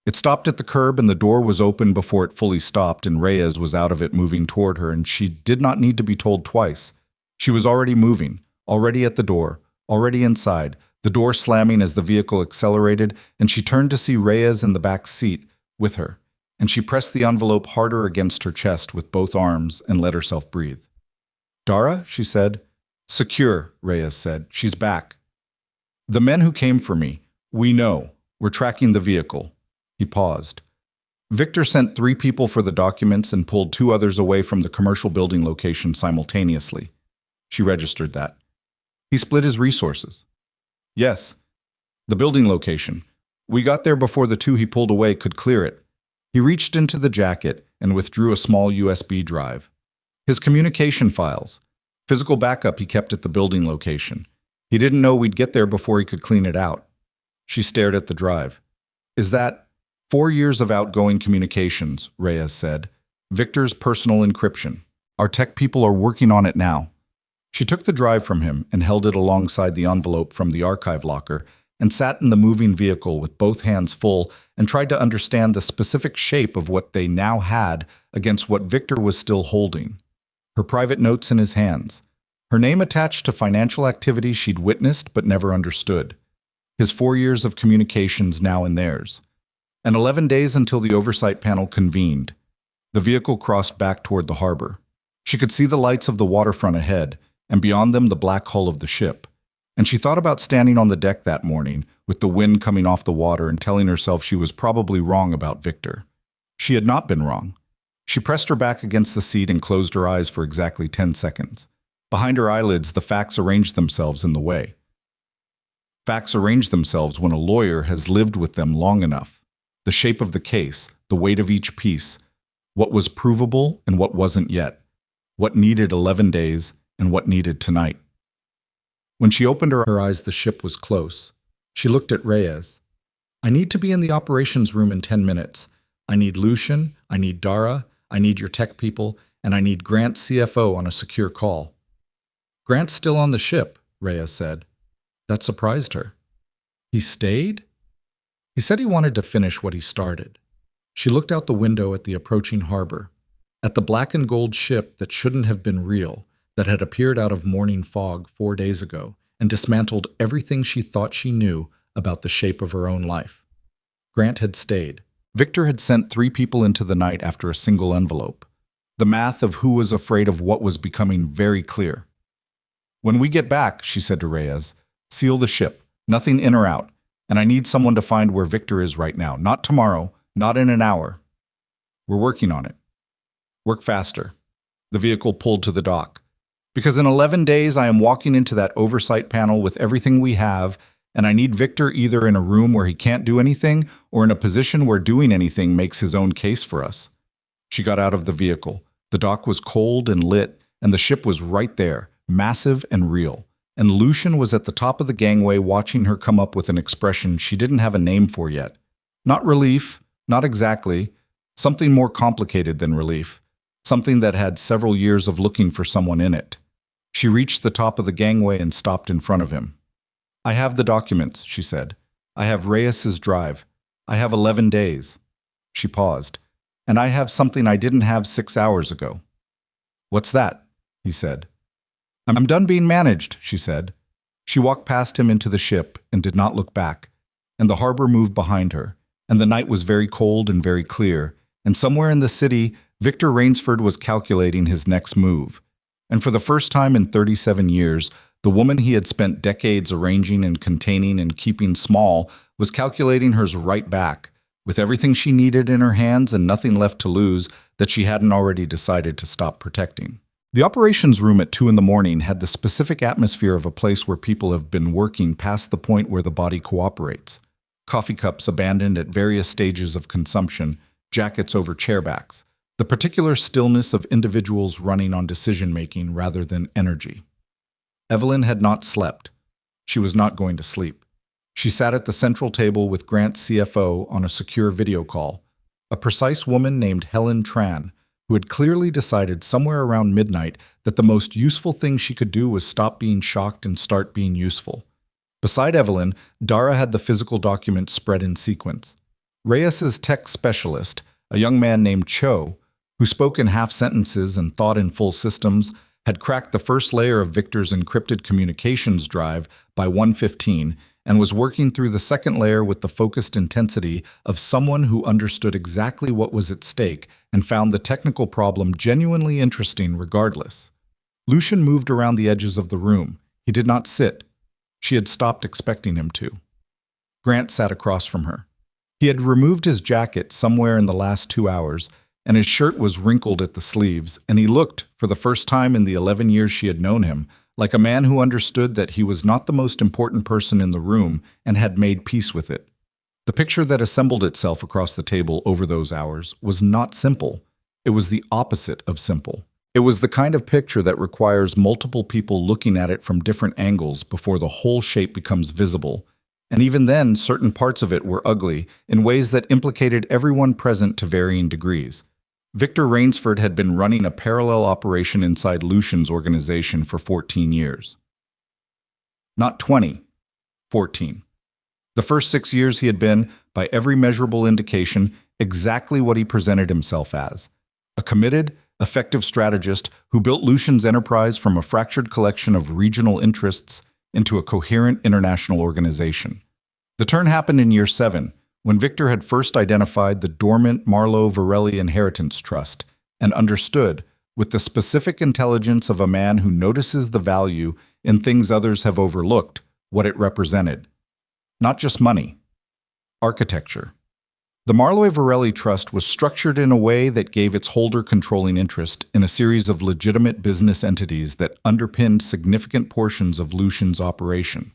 It stopped at the curb and the door was open before it fully stopped, and Reyes was out of it moving toward her, and she did not need to be told twice. She was already moving, already at the door, already inside, the door slamming as the vehicle accelerated, and she turned to see Reyes in the back seat with her, and she pressed the envelope harder against her chest with both arms and let herself breathe. "Dara," she said. "Secure," Reyes said. "She's back. The men who came for me, we know. We're tracking the vehicle." He paused. Victor sent 3 people for the documents and pulled 2 others away from the commercial building location simultaneously. She registered that. He split his resources. Yes, the building location. We got there before the 2 he pulled away could clear it. He reached into the jacket and withdrew a small USB drive. His communication files. Physical backup he kept at the building location. He didn't know we'd get there before he could clean it out. She stared at the drive. "Is that 4 years of outgoing communications," Reyes said. "Victor's personal encryption. Our tech people are working on it now." She took the drive from him and held it alongside the envelope from the archive locker and sat in the moving vehicle with both hands full and tried to understand the specific shape of what they now had against what Victor was still holding. Her private notes in his hands. Her name attached to financial activity she'd witnessed but never understood. His 4 years of communications now in theirs. And 11 days until the oversight panel convened. The vehicle crossed back toward the harbor. She could see the lights of the waterfront ahead, and beyond them the black hull of the ship. And she thought about standing on the deck that morning, with the wind coming off the water, and telling herself she was probably wrong about Victor. She had not been wrong. She pressed her back against the seat and closed her eyes for exactly 10 seconds. Behind her eyelids, the facts arranged themselves in the way. Facts arrange themselves when a lawyer has lived with them long enough. The shape of the case, the weight of each piece, what was provable and what wasn't yet, what needed 11 days and what needed tonight. When she opened her eyes, the ship was close. She looked at Reyes. "I need to be in the operations room in 10 minutes. I need Lucian, I need Dara, I need your tech people, and I need Grant's CFO on a secure call." "Grant's still on the ship," Reyes said. That surprised her. "He stayed?" "He said he wanted to finish what he started." She looked out the window at the approaching harbor, at the black and gold ship that shouldn't have been real, that had appeared out of morning fog 4 days ago, and dismantled everything she thought she knew about the shape of her own life. Grant had stayed. Victor had sent 3 people into the night after a single envelope. The math of who was afraid of what was becoming very clear. "When we get back," she said to Reyes, "seal the ship, nothing in or out, and I need someone to find where Victor is right now, not tomorrow, not in an hour. We're working on it. Work faster." The vehicle pulled to the dock. "Because in 11 days I am walking into that oversight panel with everything we have, and I need Victor either in a room where he can't do anything or in a position where doing anything makes his own case for us." She got out of the vehicle. The dock was cold and lit, and the ship was right there, massive and real. And Lucian was at the top of the gangway watching her come up with an expression she didn't have a name for yet. Not relief, not exactly. Something more complicated than relief. Something that had several years of looking for someone in it. She reached the top of the gangway and stopped in front of him. "I have the documents," she said. "I have Reyes's drive. I have 11 days. She paused. "And I have something I didn't have 6 hours ago." "What's that?" he said. "I'm done being managed," she said. She walked past him into the ship and did not look back, and the harbor moved behind her, and the night was very cold and very clear, and somewhere in the city, Victor Rainsford was calculating his next move. And for the first time in 37 years, the woman he had spent decades arranging and containing and keeping small was calculating hers right back, with everything she needed in her hands and nothing left to lose that she hadn't already decided to stop protecting. The operations room at 2 in the morning had the specific atmosphere of a place where people have been working past the point where the body cooperates. Coffee cups abandoned at various stages of consumption, jackets over chairbacks. The particular stillness of individuals running on decision-making rather than energy. Evelyn had not slept. She was not going to sleep. She sat at the central table with Grant's CFO on a secure video call, a precise woman named Helen Tran, who had clearly decided somewhere around midnight that the most useful thing she could do was stop being shocked and start being useful. Beside Evelyn, Dara had the physical documents spread in sequence. Reyes's tech specialist, a young man named Cho, who spoke in half sentences and thought in full systems, had cracked the first layer of Victor's encrypted communications drive by 1:15 and was working through the second layer with the focused intensity of someone who understood exactly what was at stake and found the technical problem genuinely interesting regardless. Lucian moved around the edges of the room. He did not sit. She had stopped expecting him to. Grant sat across from her. He had removed his jacket somewhere in the last 2 hours, and his shirt was wrinkled at the sleeves, and he looked, for the first time in the 11 years she had known him, like a man who understood that he was not the most important person in the room and had made peace with it. The picture that assembled itself across the table over those hours was not simple. It was the opposite of simple. It was the kind of picture that requires multiple people looking at it from different angles before the whole shape becomes visible. And even then, certain parts of it were ugly in ways that implicated everyone present to varying degrees. Victor Rainsford had been running a parallel operation inside Lucian's organization for 14 years. Not 20, 14. The first 6 years he had been, by every measurable indication, exactly what he presented himself as. A committed, effective strategist who built Lucian's enterprise from a fractured collection of regional interests into a coherent international organization. The turn happened in year 7, when Victor had first identified the dormant Marlowe-Varelli Inheritance Trust and understood, with the specific intelligence of a man who notices the value in things others have overlooked, what it represented. Not just money. Architecture. The Marlowe-Varelli Trust was structured in a way that gave its holder controlling interest in a series of legitimate business entities that underpinned significant portions of Lucian's operation.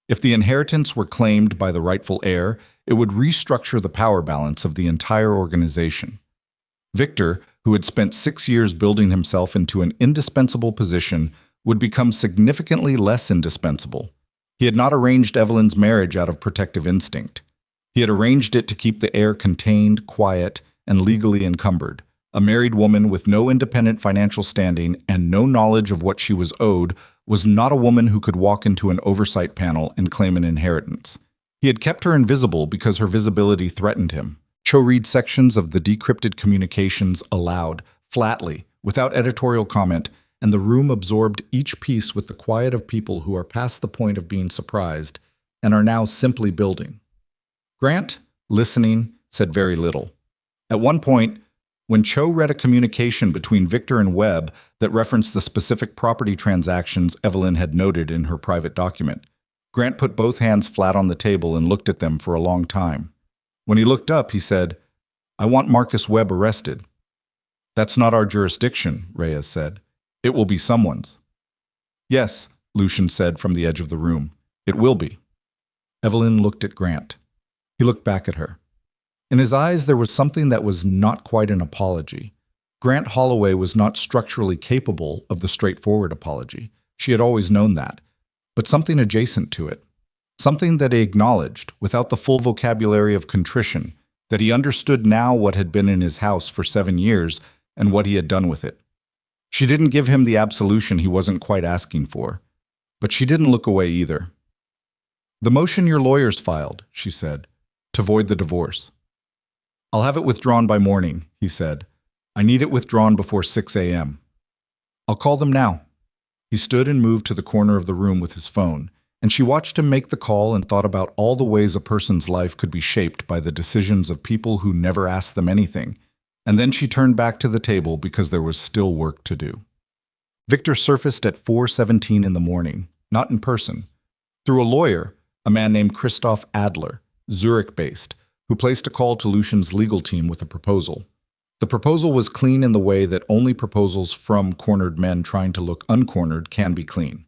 If the inheritance were claimed by the rightful heir, it would restructure the power balance of the entire organization. Victor, who had spent 6 years building himself into an indispensable position, would become significantly less indispensable. He had not arranged Evelyn's marriage out of protective instinct. He had arranged it to keep the heir contained, quiet, and legally encumbered. A married woman with no independent financial standing and no knowledge of what she was owed was not a woman who could walk into an oversight panel and claim an inheritance. He had kept her invisible because her visibility threatened him. Cho read sections of the decrypted communications aloud, flatly, without editorial comment, and the room absorbed each piece with the quiet of people who are past the point of being surprised and are now simply building. Grant, listening, said very little. At one point, when Cho read a communication between Victor and Webb that referenced the specific property transactions Evelyn had noted in her private document, Grant put both hands flat on the table and looked at them for a long time. When he looked up, he said, "I want Marcus Webb arrested." "That's not our jurisdiction," Reyes said. "It will be someone's." "Yes," Lucian said from the edge of the room. "It will be." Evelyn looked at Grant. He looked back at her. In his eyes, there was something that was not quite an apology. Grant Holloway was not structurally capable of the straightforward apology. She had always known that. But something adjacent to it. Something that he acknowledged, without the full vocabulary of contrition, that he understood now what had been in his house for 7 years and what he had done with it. She didn't give him the absolution he wasn't quite asking for. But she didn't look away either. "The motion your lawyers filed," she said, "to void the divorce. I'll have it withdrawn by morning," he said. "I need it withdrawn before 6 a.m. I'll call them now." He stood and moved to the corner of the room with his phone, and she watched him make the call and thought about all the ways a person's life could be shaped by the decisions of people who never asked them anything, and then she turned back to the table because there was still work to do. Victor surfaced at 4:17 in the morning, not in person, through a lawyer, a man named Christoph Adler, Zurich-based, who placed a call to Lucian's legal team with a proposal. The proposal was clean in the way that only proposals from cornered men trying to look uncornered can be clean.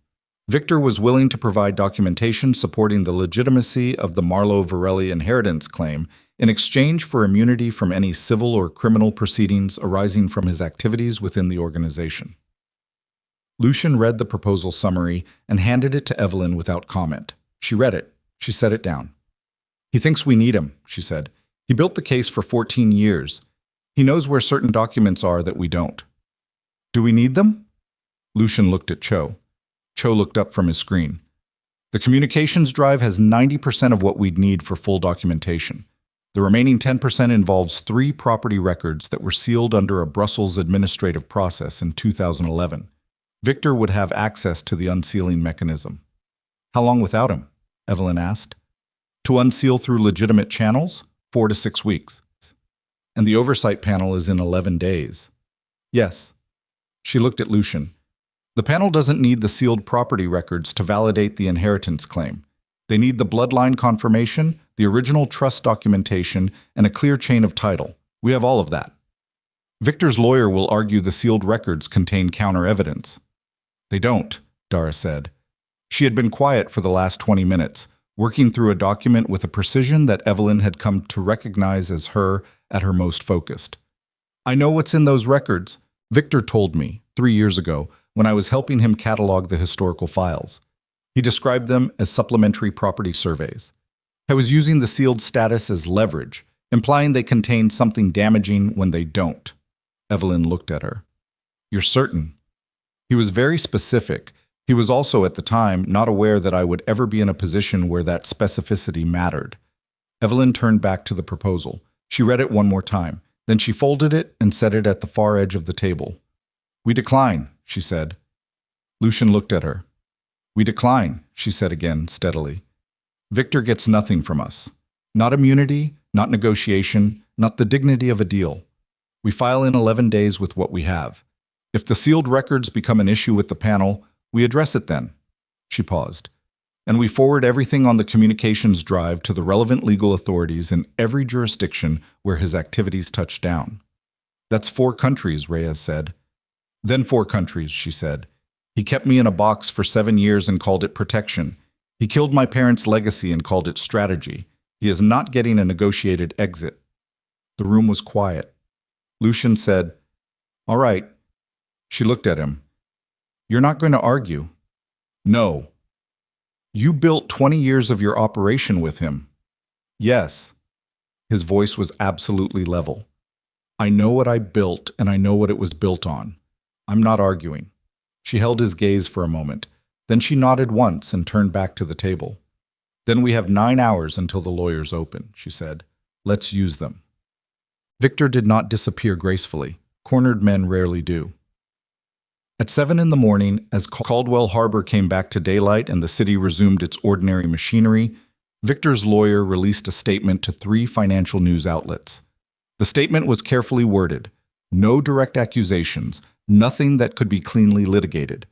Victor was willing to provide documentation supporting the legitimacy of the Marlowe-Varelli inheritance claim in exchange for immunity from any civil or criminal proceedings arising from his activities within the organization. Lucian read the proposal summary and handed it to Evelyn without comment. She read it, She set it down. He thinks we need him, she said. He built the case for 14 years. He knows where certain documents are that we don't. Do we need them? Lucian looked at Cho. Cho looked up from his screen. The communications drive has 90% of what we'd need for full documentation. The remaining 10% involves 3 property records that were sealed under a Brussels administrative process in 2011. Victor would have access to the unsealing mechanism. How long without him? Evelyn asked. To unseal through legitimate channels? 4 to 6 weeks. And the oversight panel is in 11 days. Yes. She looked at Lucian. The panel doesn't need the sealed property records to validate the inheritance claim. They need the bloodline confirmation, the original trust documentation, and a clear chain of title. We have all of that. Victor's lawyer will argue the sealed records contain counter-evidence. They don't, Dara said. She had been quiet for the last 20 minutes, working through a document with a precision that Evelyn had come to recognize as her at her most focused. I know what's in those records. Victor told me 3 years ago when I was helping him catalog the historical files. He described them as supplementary property surveys. I was using the sealed status as leverage, implying they contain something damaging when they don't. Evelyn looked at her. You're certain? He was very specific. He was also, at the time, not aware that I would ever be in a position where that specificity mattered. Evelyn turned back to the proposal. She read it one more time. Then she folded it and set it at the far edge of the table. We decline, she said. Lucian looked at her. We decline, she said again, steadily. Victor gets nothing from us. Not immunity, not negotiation, not the dignity of a deal. We file in 11 days with what we have. If the sealed records become an issue with the panel, we address it then. She paused. And we forward everything on the communications drive to the relevant legal authorities in every jurisdiction where his activities touch down. That's 4 countries, Reyes said. Then 4 countries, she said. He kept me in a box for 7 years and called it protection. He killed my parents' legacy and called it strategy. He is not getting a negotiated exit. The room was quiet. Lucian said, All right. She looked at him. You're not going to argue. No. You built 20 years of your operation with him. Yes. His voice was absolutely level. I know what I built and I know what it was built on. I'm not arguing. She held his gaze for a moment. Then she nodded once and turned back to the table. Then we have 9 hours until the lawyers open, she said. Let's use them. Victor did not disappear gracefully. Cornered men rarely do. At 7 in the morning, as Caldwell Harbor came back to daylight and the city resumed its ordinary machinery, Victor's lawyer released a statement to 3 financial news outlets. The statement was carefully worded. No direct accusations, nothing that could be cleanly litigated.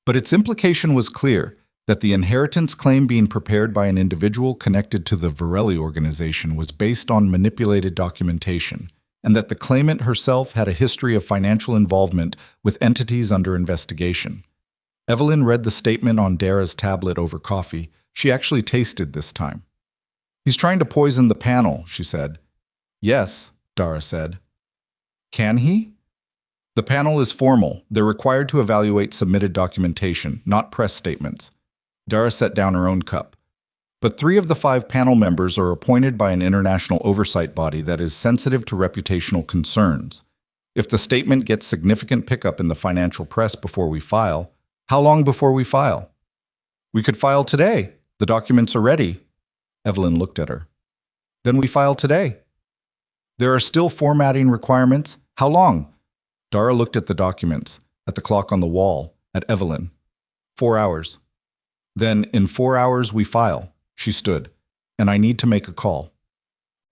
But its implication was clear, that the inheritance claim being prepared by an individual connected to the Varelli organization was based on manipulated documentation, and that the claimant herself had a history of financial involvement with entities under investigation. Evelyn read the statement on Dara's tablet over coffee. She actually tasted this time. He's trying to poison the panel, she said. Yes, Dara said. Can he? The panel is formal. They're required to evaluate submitted documentation, not press statements. Dara set down her own cup. But 3 of the 5 panel members are appointed by an international oversight body that is sensitive to reputational concerns. If the statement gets significant pickup in the financial press before we file, how long before we file? We could file today. The documents are ready. Evelyn looked at her. Then we file today. There are still formatting requirements. How long? Dara looked at the documents, at the clock on the wall, at Evelyn. 4 hours. Then, in 4 hours, we file. She stood. And I need to make a call.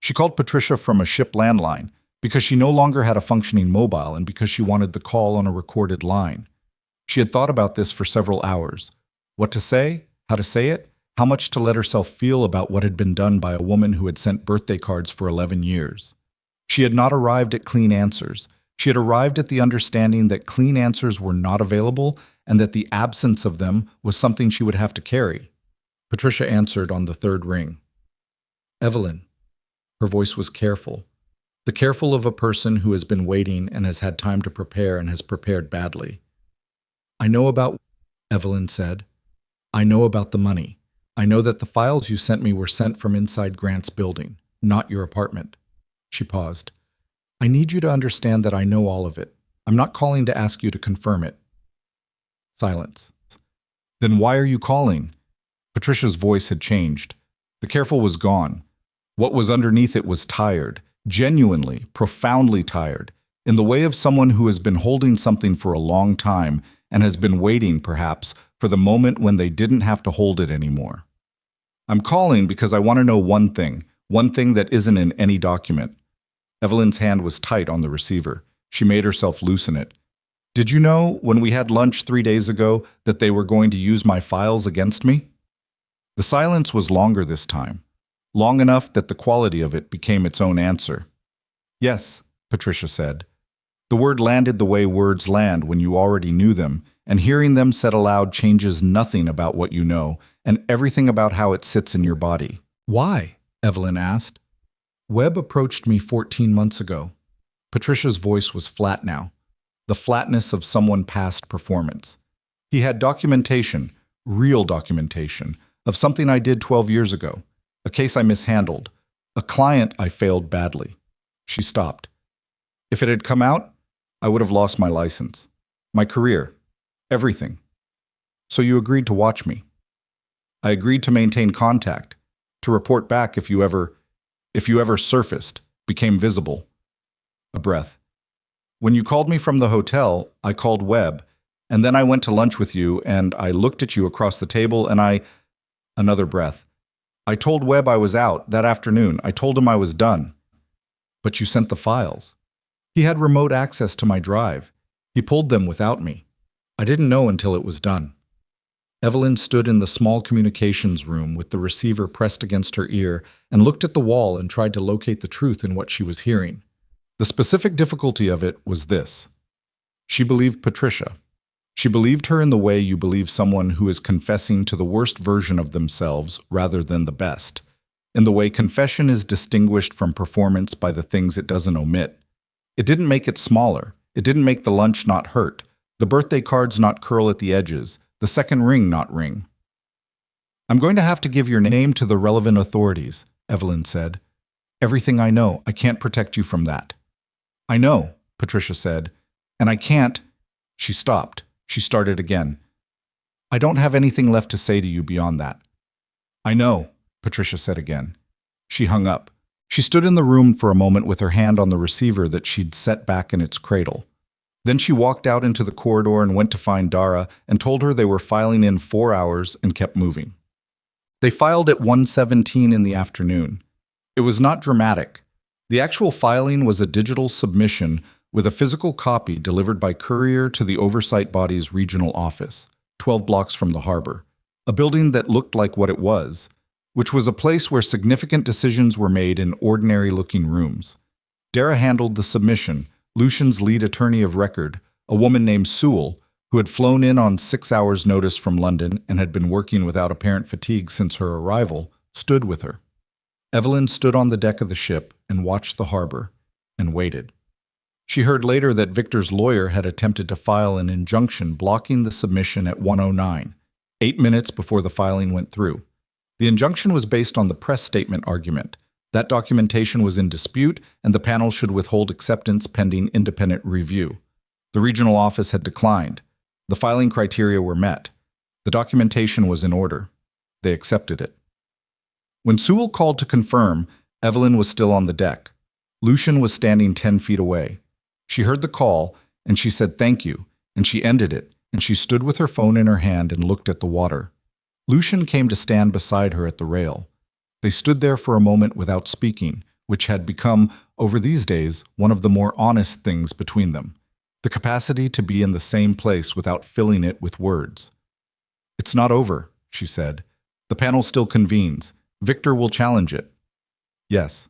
She called Patricia from a ship landline because she no longer had a functioning mobile and because she wanted the call on a recorded line. She had thought about this for several hours. What to say? How to say it? How much to let herself feel about what had been done by a woman who had sent birthday cards for 11 years. She had not arrived at clean answers. She had arrived at the understanding that clean answers were not available and that the absence of them was something she would have to carry. Patricia answered on the 3rd ring. Evelyn. Her voice was careful. The careful of a person who has been waiting and has had time to prepare and has prepared badly. I know about, Evelyn said. I know about the money. I know that the files you sent me were sent from inside Grant's building, not your apartment. She paused. I need you to understand that I know all of it. I'm not calling to ask you to confirm it. Silence. Then why are you calling? Patricia's voice had changed. The careful was gone. What was underneath it was tired, genuinely, profoundly tired, in the way of someone who has been holding something for a long time and has been waiting, perhaps, for the moment when they didn't have to hold it anymore. I'm calling because I want to know one thing that isn't in any document. Evelyn's hand was tight on the receiver. She made herself loosen it. Did you know, when we had lunch 3 days ago, that they were going to use my files against me? The silence was longer this time, long enough that the quality of it became its own answer. Yes, Patricia said. The word landed the way words land when you already knew them, and hearing them said aloud changes nothing about what you know, and everything about how it sits in your body. Why? Evelyn asked. Webb approached me 14 months ago. Patricia's voice was flat now, the flatness of someone past performance. He had documentation, real documentation, of something I did 12 years ago, a case I mishandled, a client I failed badly. She stopped. If it had come out, I would have lost my license, my career, everything. So you agreed to watch me. I agreed to maintain contact, to report back if you ever surfaced, became visible. A breath. When you called me from the hotel, I called Webb, and then I went to lunch with you, and I looked at you across the table, and Another breath. I told Webb I was out that afternoon. I told him I was done. But you sent the files. He had remote access to my drive. He pulled them without me. I didn't know until it was done. Evelyn stood in the small communications room with the receiver pressed against her ear and looked at the wall and tried to locate the truth in what she was hearing. The specific difficulty of it was this. She believed Patricia. She believed her in the way you believe someone who is confessing to the worst version of themselves rather than the best, in the way confession is distinguished from performance by the things it doesn't omit. It didn't make it smaller. It didn't make the lunch not hurt, the birthday cards not curl at the edges, the second ring not ring. I'm going to have to give your name to the relevant authorities, Evelyn said. Everything I know, I can't protect you from that. I know, Patricia said, and I can't. She stopped. She started again. I don't have anything left to say to you beyond that. I know, Patricia said again. She hung up. She stood in the room for a moment with her hand on the receiver that she'd set back in its cradle. Then she walked out into the corridor and went to find Dara and told her they were filing in 4 hours and kept moving. They filed at 1:17 in the afternoon. It was not dramatic. The actual filing was a digital submission with a physical copy delivered by courier to the oversight body's regional office, 12 blocks from the harbor, a building that looked like what it was, which was a place where significant decisions were made in ordinary-looking rooms. Dara handled the submission, Lucian's lead attorney of record, a woman named Sewell, who had flown in on 6 hours' notice from London and had been working without apparent fatigue since her arrival, stood with her. Evelyn stood on the deck of the ship and watched the harbor, and waited. She heard later that Victor's lawyer had attempted to file an injunction blocking the submission at 1:09, 8 minutes before the filing went through. The injunction was based on the press statement argument. That documentation was in dispute, and the panel should withhold acceptance pending independent review. The regional office had declined. The filing criteria were met. The documentation was in order. They accepted it. When Sewell called to confirm, Evelyn was still on the deck. Lucian was standing 10 feet away. She heard the call, and she said thank you, and she ended it, and she stood with her phone in her hand and looked at the water. Lucian came to stand beside her at the rail. They stood there for a moment without speaking, which had become, over these days, one of the more honest things between them. The capacity to be in the same place without filling it with words. It's not over, she said. The panel still convenes. Victor will challenge it. Yes.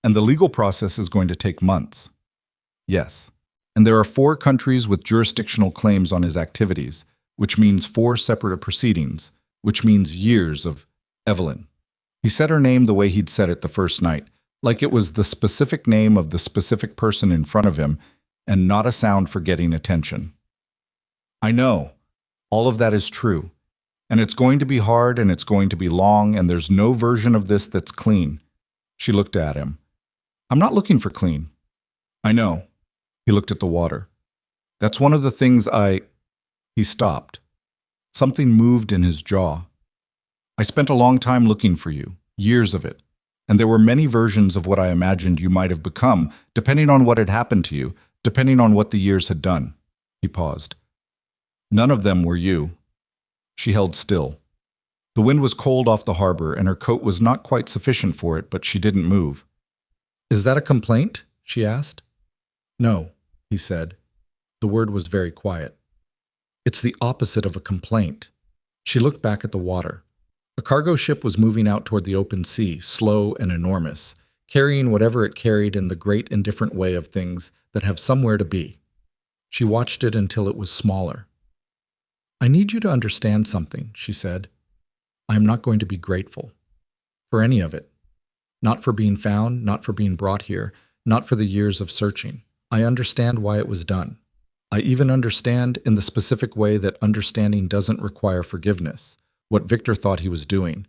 And the legal process is going to take months. Yes. And there are 4 countries with jurisdictional claims on his activities, which means 4 separate proceedings, which means years of Evelyn. He said her name the way he'd said it the first night, like it was the specific name of the specific person in front of him, and not a sound for getting attention. I know. All of that is true. And it's going to be hard and it's going to be long, and there's no version of this that's clean. She looked at him. I'm not looking for clean. I know. He looked at the water. That's one of the things He stopped. Something moved in his jaw. I spent a long time looking for you, years of it. And there were many versions of what I imagined you might have become, depending on what had happened to you, depending on what the years had done. He paused. None of them were you. She held still. The wind was cold off the harbor, and her coat was not quite sufficient for it, but she didn't move. Is that a complaint? She asked. No, he said. The word was very quiet. It's the opposite of a complaint. She looked back at the water. A cargo ship was moving out toward the open sea, slow and enormous, carrying whatever it carried in the great indifferent way of things that have somewhere to be. She watched it until it was smaller. I need you to understand something, she said. I am not going to be grateful for any of it. Not for being found, not for being brought here, not for the years of searching. I understand why it was done. I even understand in the specific way that understanding doesn't require forgiveness, what Victor thought he was doing.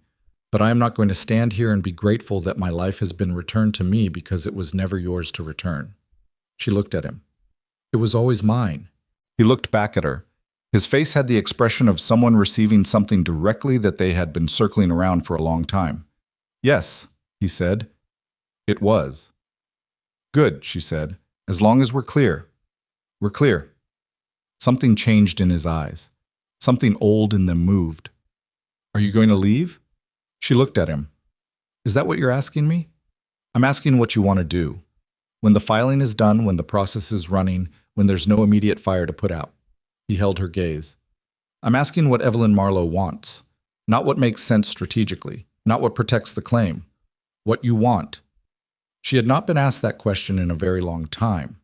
But I am not going to stand here and be grateful that my life has been returned to me because it was never yours to return. She looked at him. It was always mine. He looked back at her. His face had the expression of someone receiving something directly that they had been circling around for a long time. Yes, he said. It was. Good, she said. As long as we're clear. We're clear. Something changed in his eyes. Something old in them moved. Are you going to leave? She looked at him. Is that what you're asking me? I'm asking what you want to do. When the filing is done, when the process is running, when there's no immediate fire to put out. He held her gaze. I'm asking what Evelyn Marlowe wants. Not what makes sense strategically. Not what protects the claim. What you want. She had not been asked that question in a very long time.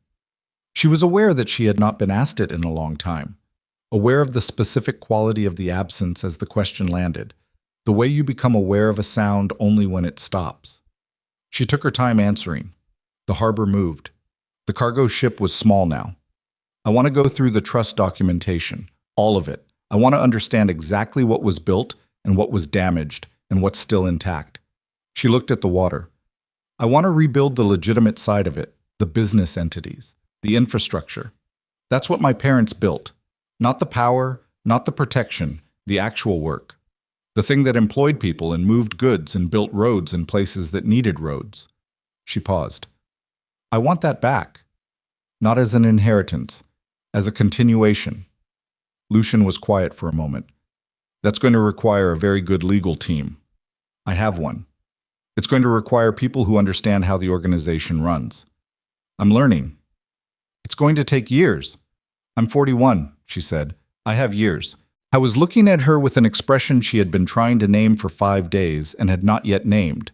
She was aware that she had not been asked it in a long time. Aware of the specific quality of the absence as the question landed. The way you become aware of a sound only when it stops. She took her time answering. The harbor moved. The cargo ship was small now. I want to go through the trust documentation, all of it. I want to understand exactly what was built and what was damaged and what's still intact. She looked at the water. I want to rebuild the legitimate side of it, the business entities, the infrastructure. That's what my parents built. Not the power, not the protection, the actual work. The thing that employed people and moved goods and built roads in places that needed roads. She paused. I want that back. Not as an inheritance, as a continuation. Lucian was quiet for a moment. That's going to require a very good legal team. I have one. It's going to require people who understand how the organization runs. I'm learning. It's going to take years. I'm 41, she said. I have years. I was looking at her with an expression she had been trying to name for 5 days and had not yet named.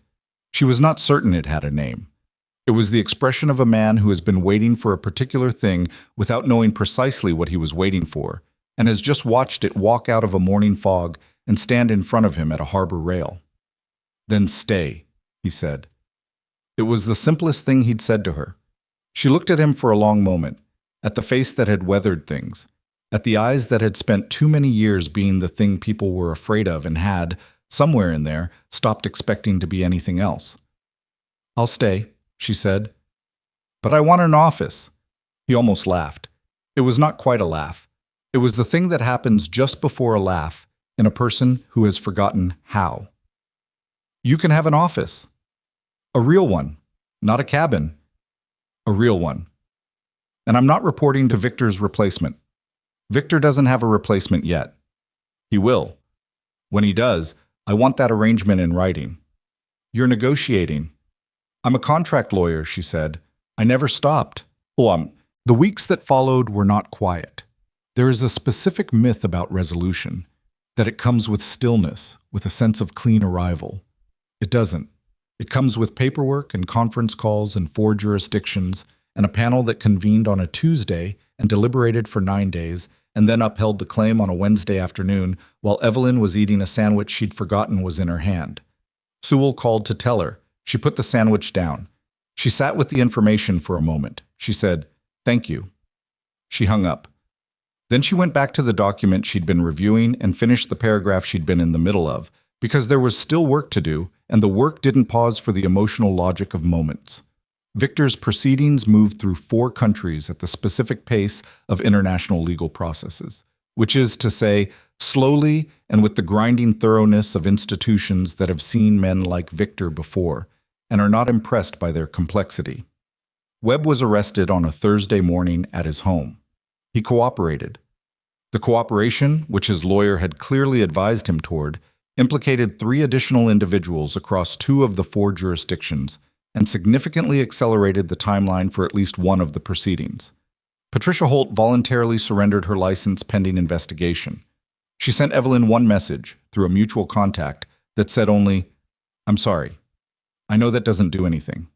She was not certain it had a name. It was the expression of a man who has been waiting for a particular thing without knowing precisely what he was waiting for, and has just watched it walk out of a morning fog and stand in front of him at a harbor rail. Then stay, he said. It was the simplest thing he'd said to her. She looked at him for a long moment, at the face that had weathered things, at the eyes that had spent too many years being the thing people were afraid of and had, somewhere in there, stopped expecting to be anything else. I'll stay, she said. But I want an office. He almost laughed. It was not quite a laugh. It was the thing that happens just before a laugh in a person who has forgotten how. You can have an office. A real one, not a cabin. A real one. And I'm not reporting to Victor's replacement. Victor doesn't have a replacement yet. He will. When he does, I want that arrangement in writing. You're negotiating. I'm a contract lawyer, she said. I never stopped. The weeks that followed were not quiet. There is a specific myth about resolution, that it comes with stillness, with a sense of clean arrival. It doesn't. It comes with paperwork and conference calls in 4 jurisdictions, and a panel that convened on a Tuesday and deliberated for 9 days, and then upheld the claim on a Wednesday afternoon while Evelyn was eating a sandwich she'd forgotten was in her hand. Sewell called to tell her. She put the sandwich down. She sat with the information for a moment. She said, "Thank you." She hung up. Then she went back to the document she'd been reviewing and finished the paragraph she'd been in the middle of, because there was still work to do, and the work didn't pause for the emotional logic of moments. Victor's proceedings moved through 4 countries at the specific pace of international legal processes, which is to say, slowly and with the grinding thoroughness of institutions that have seen men like Victor before and are not impressed by their complexity. Webb was arrested on a Thursday morning at his home. He cooperated. The cooperation, which his lawyer had clearly advised him toward, implicated 3 additional individuals across 2 of the 4 jurisdictions and significantly accelerated the timeline for at least one of the proceedings. Patricia Holt voluntarily surrendered her license pending investigation. She sent Evelyn one message, through a mutual contact, that said only, "I'm sorry. I know that doesn't do anything."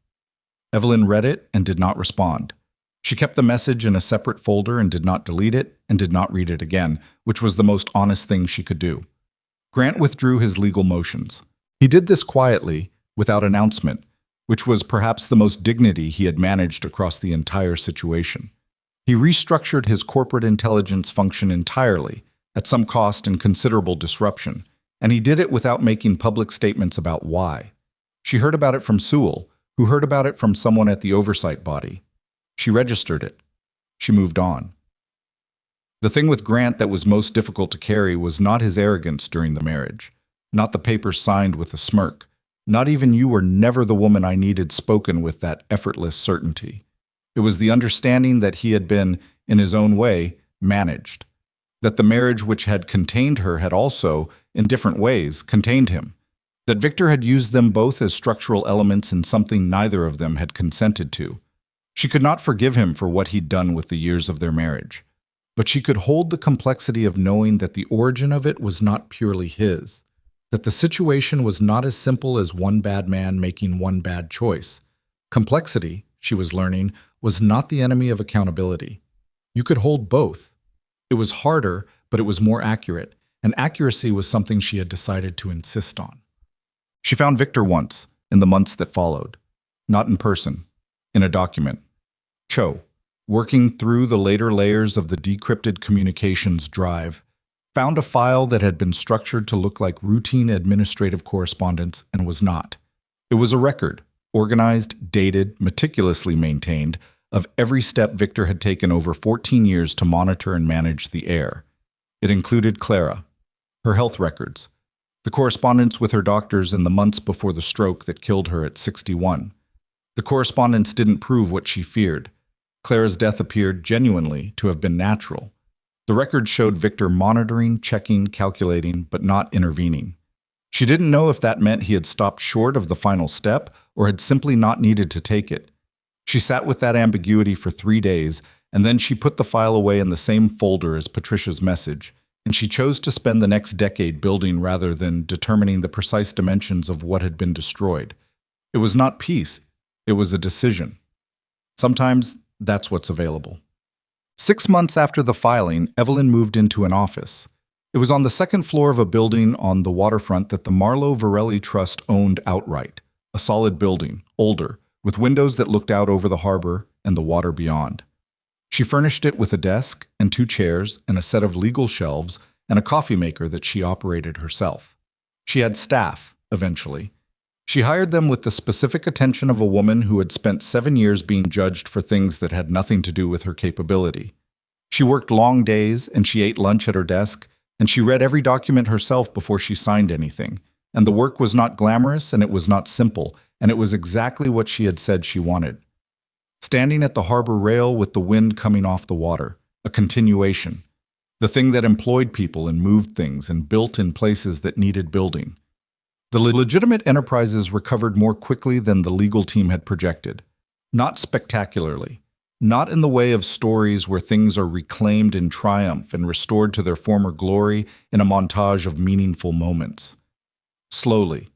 Evelyn read it and did not respond. She kept the message in a separate folder and did not delete it and did not read it again, which was the most honest thing she could do. Grant withdrew his legal motions. He did this quietly, without announcement, which was perhaps the most dignity he had managed across the entire situation. He restructured his corporate intelligence function entirely, at some cost and considerable disruption, and he did it without making public statements about why. She heard about it from Sewell, who heard about it from someone at the oversight body. She registered it. She moved on. The thing with Grant that was most difficult to carry was not his arrogance during the marriage, not the papers signed with a smirk, not even "you were never the woman I needed" spoken with that effortless certainty. It was the understanding that he had been, in his own way, managed, that the marriage which had contained her had also, in different ways, contained him, that Victor had used them both as structural elements in something neither of them had consented to. She could not forgive him for what he'd done with the years of their marriage, but she could hold the complexity of knowing that the origin of it was not purely his, that the situation was not as simple as one bad man making one bad choice. Complexity, she was learning, was not the enemy of accountability. You could hold both. It was harder, but it was more accurate, and accuracy was something she had decided to insist on. She found Victor once, in the months that followed. Not in person, in a document. Cho, working through the later layers of the decrypted communications drive, found a file that had been structured to look like routine administrative correspondence and was not. It was a record, organized, dated, meticulously maintained, of every step Victor had taken over 14 years to monitor and manage the heir. It included Clara, her health records, the correspondence with her doctors in the months before the stroke that killed her at 61. The correspondence didn't prove what she feared. Clara's death appeared genuinely to have been natural. The record showed Victor monitoring, checking, calculating, but not intervening. She didn't know if that meant he had stopped short of the final step or had simply not needed to take it. She sat with that ambiguity for 3 days, and then she put the file away in the same folder as Patricia's message, and she chose to spend the next decade building rather than determining the precise dimensions of what had been destroyed. It was not peace, it was a decision. Sometimes that's what's available. 6 months after the filing, Evelyn moved into an office. It was on the 2nd floor of a building on the waterfront that the Marlowe Varelli Trust owned outright, a solid building, older, with windows that looked out over the harbor and the water beyond. She furnished it with a desk and 2 chairs and a set of legal shelves and a coffee maker that she operated herself. She had staff, eventually. She hired them with the specific attention of a woman who had spent 7 years being judged for things that had nothing to do with her capability. She worked long days and she ate lunch at her desk, and she read every document herself before she signed anything. And the work was not glamorous and it was not simple, and it was exactly what she had said she wanted. Standing at the harbor rail with the wind coming off the water, a continuation. The thing that employed people and moved things and built in places that needed building. The legitimate enterprises recovered more quickly than the legal team had projected. Not spectacularly. Not in the way of stories where things are reclaimed in triumph and restored to their former glory in a montage of meaningful moments. Slowly.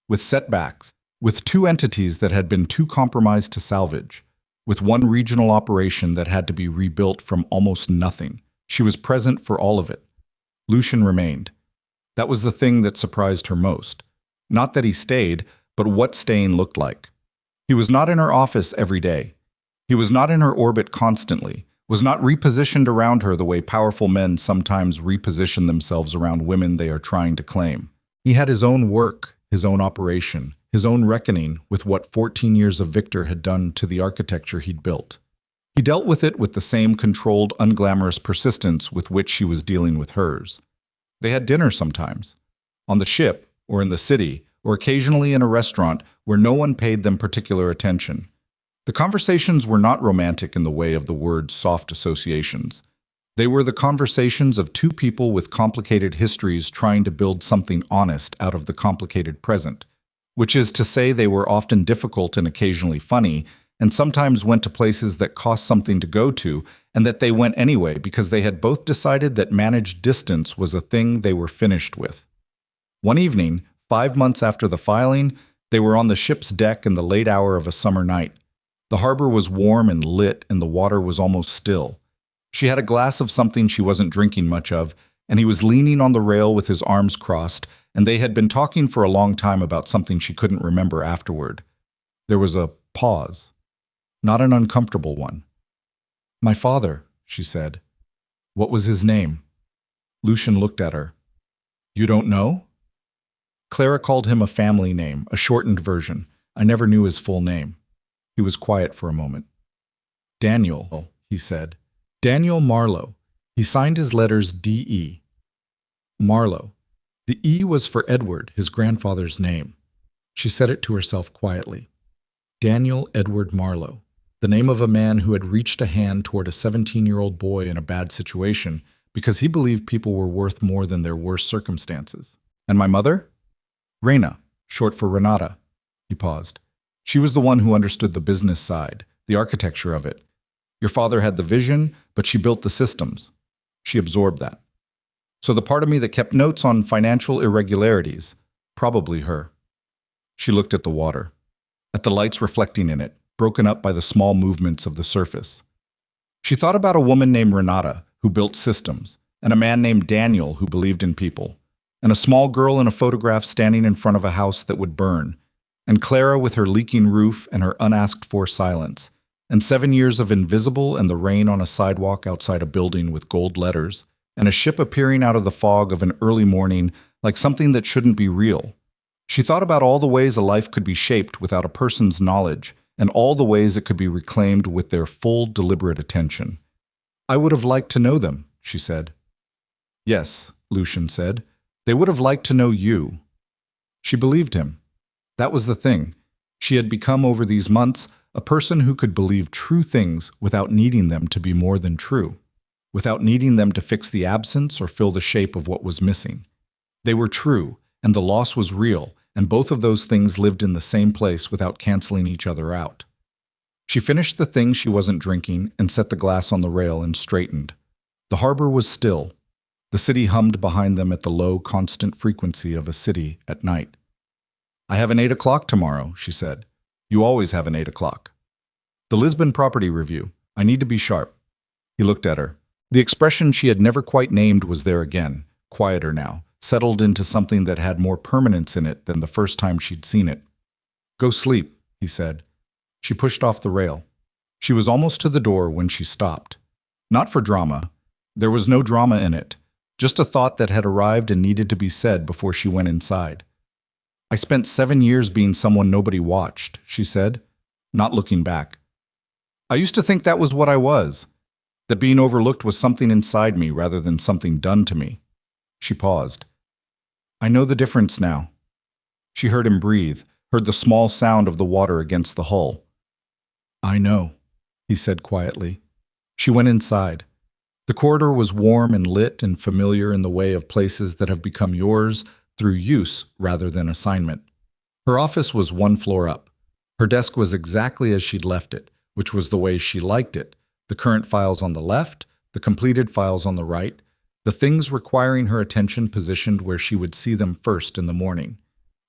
With setbacks. With 2 entities that had been too compromised to salvage. With 1 regional operation that had to be rebuilt from almost nothing. She was present for all of it. Lucian remained. That was the thing that surprised her most. Not that he stayed, but what staying looked like. He was not in her office every day. He was not in her orbit constantly, was not repositioned around her the way powerful men sometimes reposition themselves around women they are trying to claim. He had his own work, his own operation, his own reckoning with what 14 years of Victor had done to the architecture he'd built. He dealt with it with the same controlled, unglamorous persistence with which she was dealing with hers. They had dinner sometimes, on the ship, or in the city, or occasionally in a restaurant where no one paid them particular attention. The conversations were not romantic in the way of the word's soft associations. They were the conversations of two people with complicated histories trying to build something honest out of the complicated present, which is to say they were often difficult and occasionally funny, and sometimes went to places that cost something to go to, and that they went anyway because they had both decided that managed distance was a thing they were finished with. One evening, 5 months after the filing, they were on the ship's deck in the late hour of a summer night. The harbor was warm and lit, and the water was almost still. She had a glass of something she wasn't drinking much of, and he was leaning on the rail with his arms crossed, and they had been talking for a long time about something she couldn't remember afterward. There was a pause, not an uncomfortable one. "My father," she said. "What was his name?" Lucian looked at her. "You don't know?" Clara called him a family name, a shortened version. I never knew his full name. He was quiet for a moment. "Daniel," he said. "Daniel Marlowe." He signed his letters D.E. Marlowe. The E was for Edward, his grandfather's name. She said it to herself quietly. Daniel Edward Marlowe, the name of a man who had reached a hand toward a 17-year-old boy in a bad situation because he believed people were worth more than their worst circumstances. "And my mother?" "Rena, short for Renata." He paused. "She was the one who understood the business side, the architecture of it. Your father had the vision, but she built the systems. She absorbed that. So the part of me that kept notes on financial irregularities, probably her." She looked at the water, at the lights reflecting in it, broken up by the small movements of the surface. She thought about a woman named Renata, who built systems, and a man named Daniel, who believed in people, and a small girl in a photograph standing in front of a house that would burn, and Clara with her leaking roof and her unasked-for silence, and 7 years of invisible and the rain on a sidewalk outside a building with gold letters, and a ship appearing out of the fog of an early morning like something that shouldn't be real. She thought about all the ways a life could be shaped without a person's knowledge, and all the ways it could be reclaimed with their full, deliberate attention. "I would have liked to know them," she said. "Yes," Lucian said. "They would have liked to know you." She believed him. That was the thing. She had become, over these months, a person who could believe true things without needing them to be more than true, without needing them to fix the absence or fill the shape of what was missing. They were true, and the loss was real, and both of those things lived in the same place without canceling each other out. She finished the thing she wasn't drinking and set the glass on the rail and straightened. The harbor was still. The city hummed behind them at the low, constant frequency of a city at night. "I have an 8 o'clock tomorrow," she said. "You always have an 8 o'clock. The Lisbon property review. I need to be sharp." He looked at her. The expression she had never quite named was there again, quieter now, settled into something that had more permanence in it than the first time she'd seen it. "Go sleep," he said. She pushed off the rail. She was almost to the door when she stopped. Not for drama. There was no drama in it, just a thought that had arrived and needed to be said before she went inside. "I spent 7 years being someone nobody watched," she said, not looking back. "I used to think that was what I was, that being overlooked was something inside me rather than something done to me." She paused. "I know the difference now." She heard him breathe, heard the small sound of the water against the hull. "I know," he said quietly. She went inside. The corridor was warm and lit and familiar in the way of places that have become yours through use rather than assignment. Her office was 1 floor up. Her desk was exactly as she'd left it, which was the way she liked it. The current files on the left, the completed files on the right, the things requiring her attention positioned where she would see them first in the morning.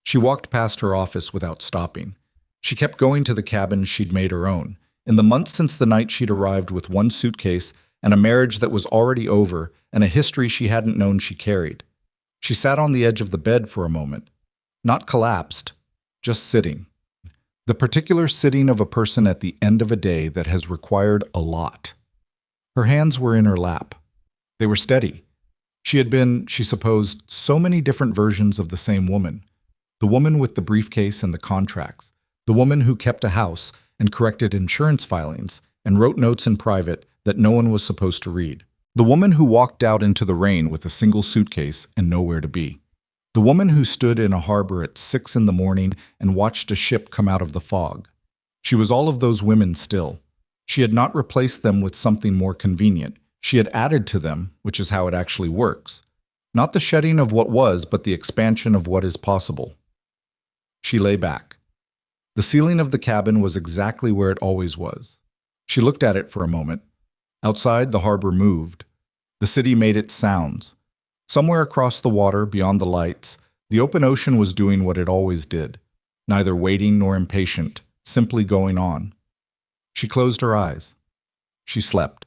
She walked past her office without stopping. She kept going to the cabin she'd made her own. In the months since the night she'd arrived with 1 suitcase and a marriage that was already over and a history she hadn't known she carried. She sat on the edge of the bed for a moment. Not collapsed, just sitting. The particular sitting of a person at the end of a day that has required a lot. Her hands were in her lap. They were steady. She had been, she supposed, so many different versions of the same woman. The woman with the briefcase and the contracts. The woman who kept a house and corrected insurance filings and wrote notes in private that no one was supposed to read. The woman who walked out into the rain with a single suitcase and nowhere to be. The woman who stood in a harbor at 6 in the morning and watched a ship come out of the fog. She was all of those women still. She had not replaced them with something more convenient. She had added to them, which is how it actually works. Not the shedding of what was, but the expansion of what is possible. She lay back. The ceiling of the cabin was exactly where it always was. She looked at it for a moment. Outside, the harbor moved. The city made its sounds. Somewhere across the water, beyond the lights, the open ocean was doing what it always did, neither waiting nor impatient, simply going on. She closed her eyes. She slept.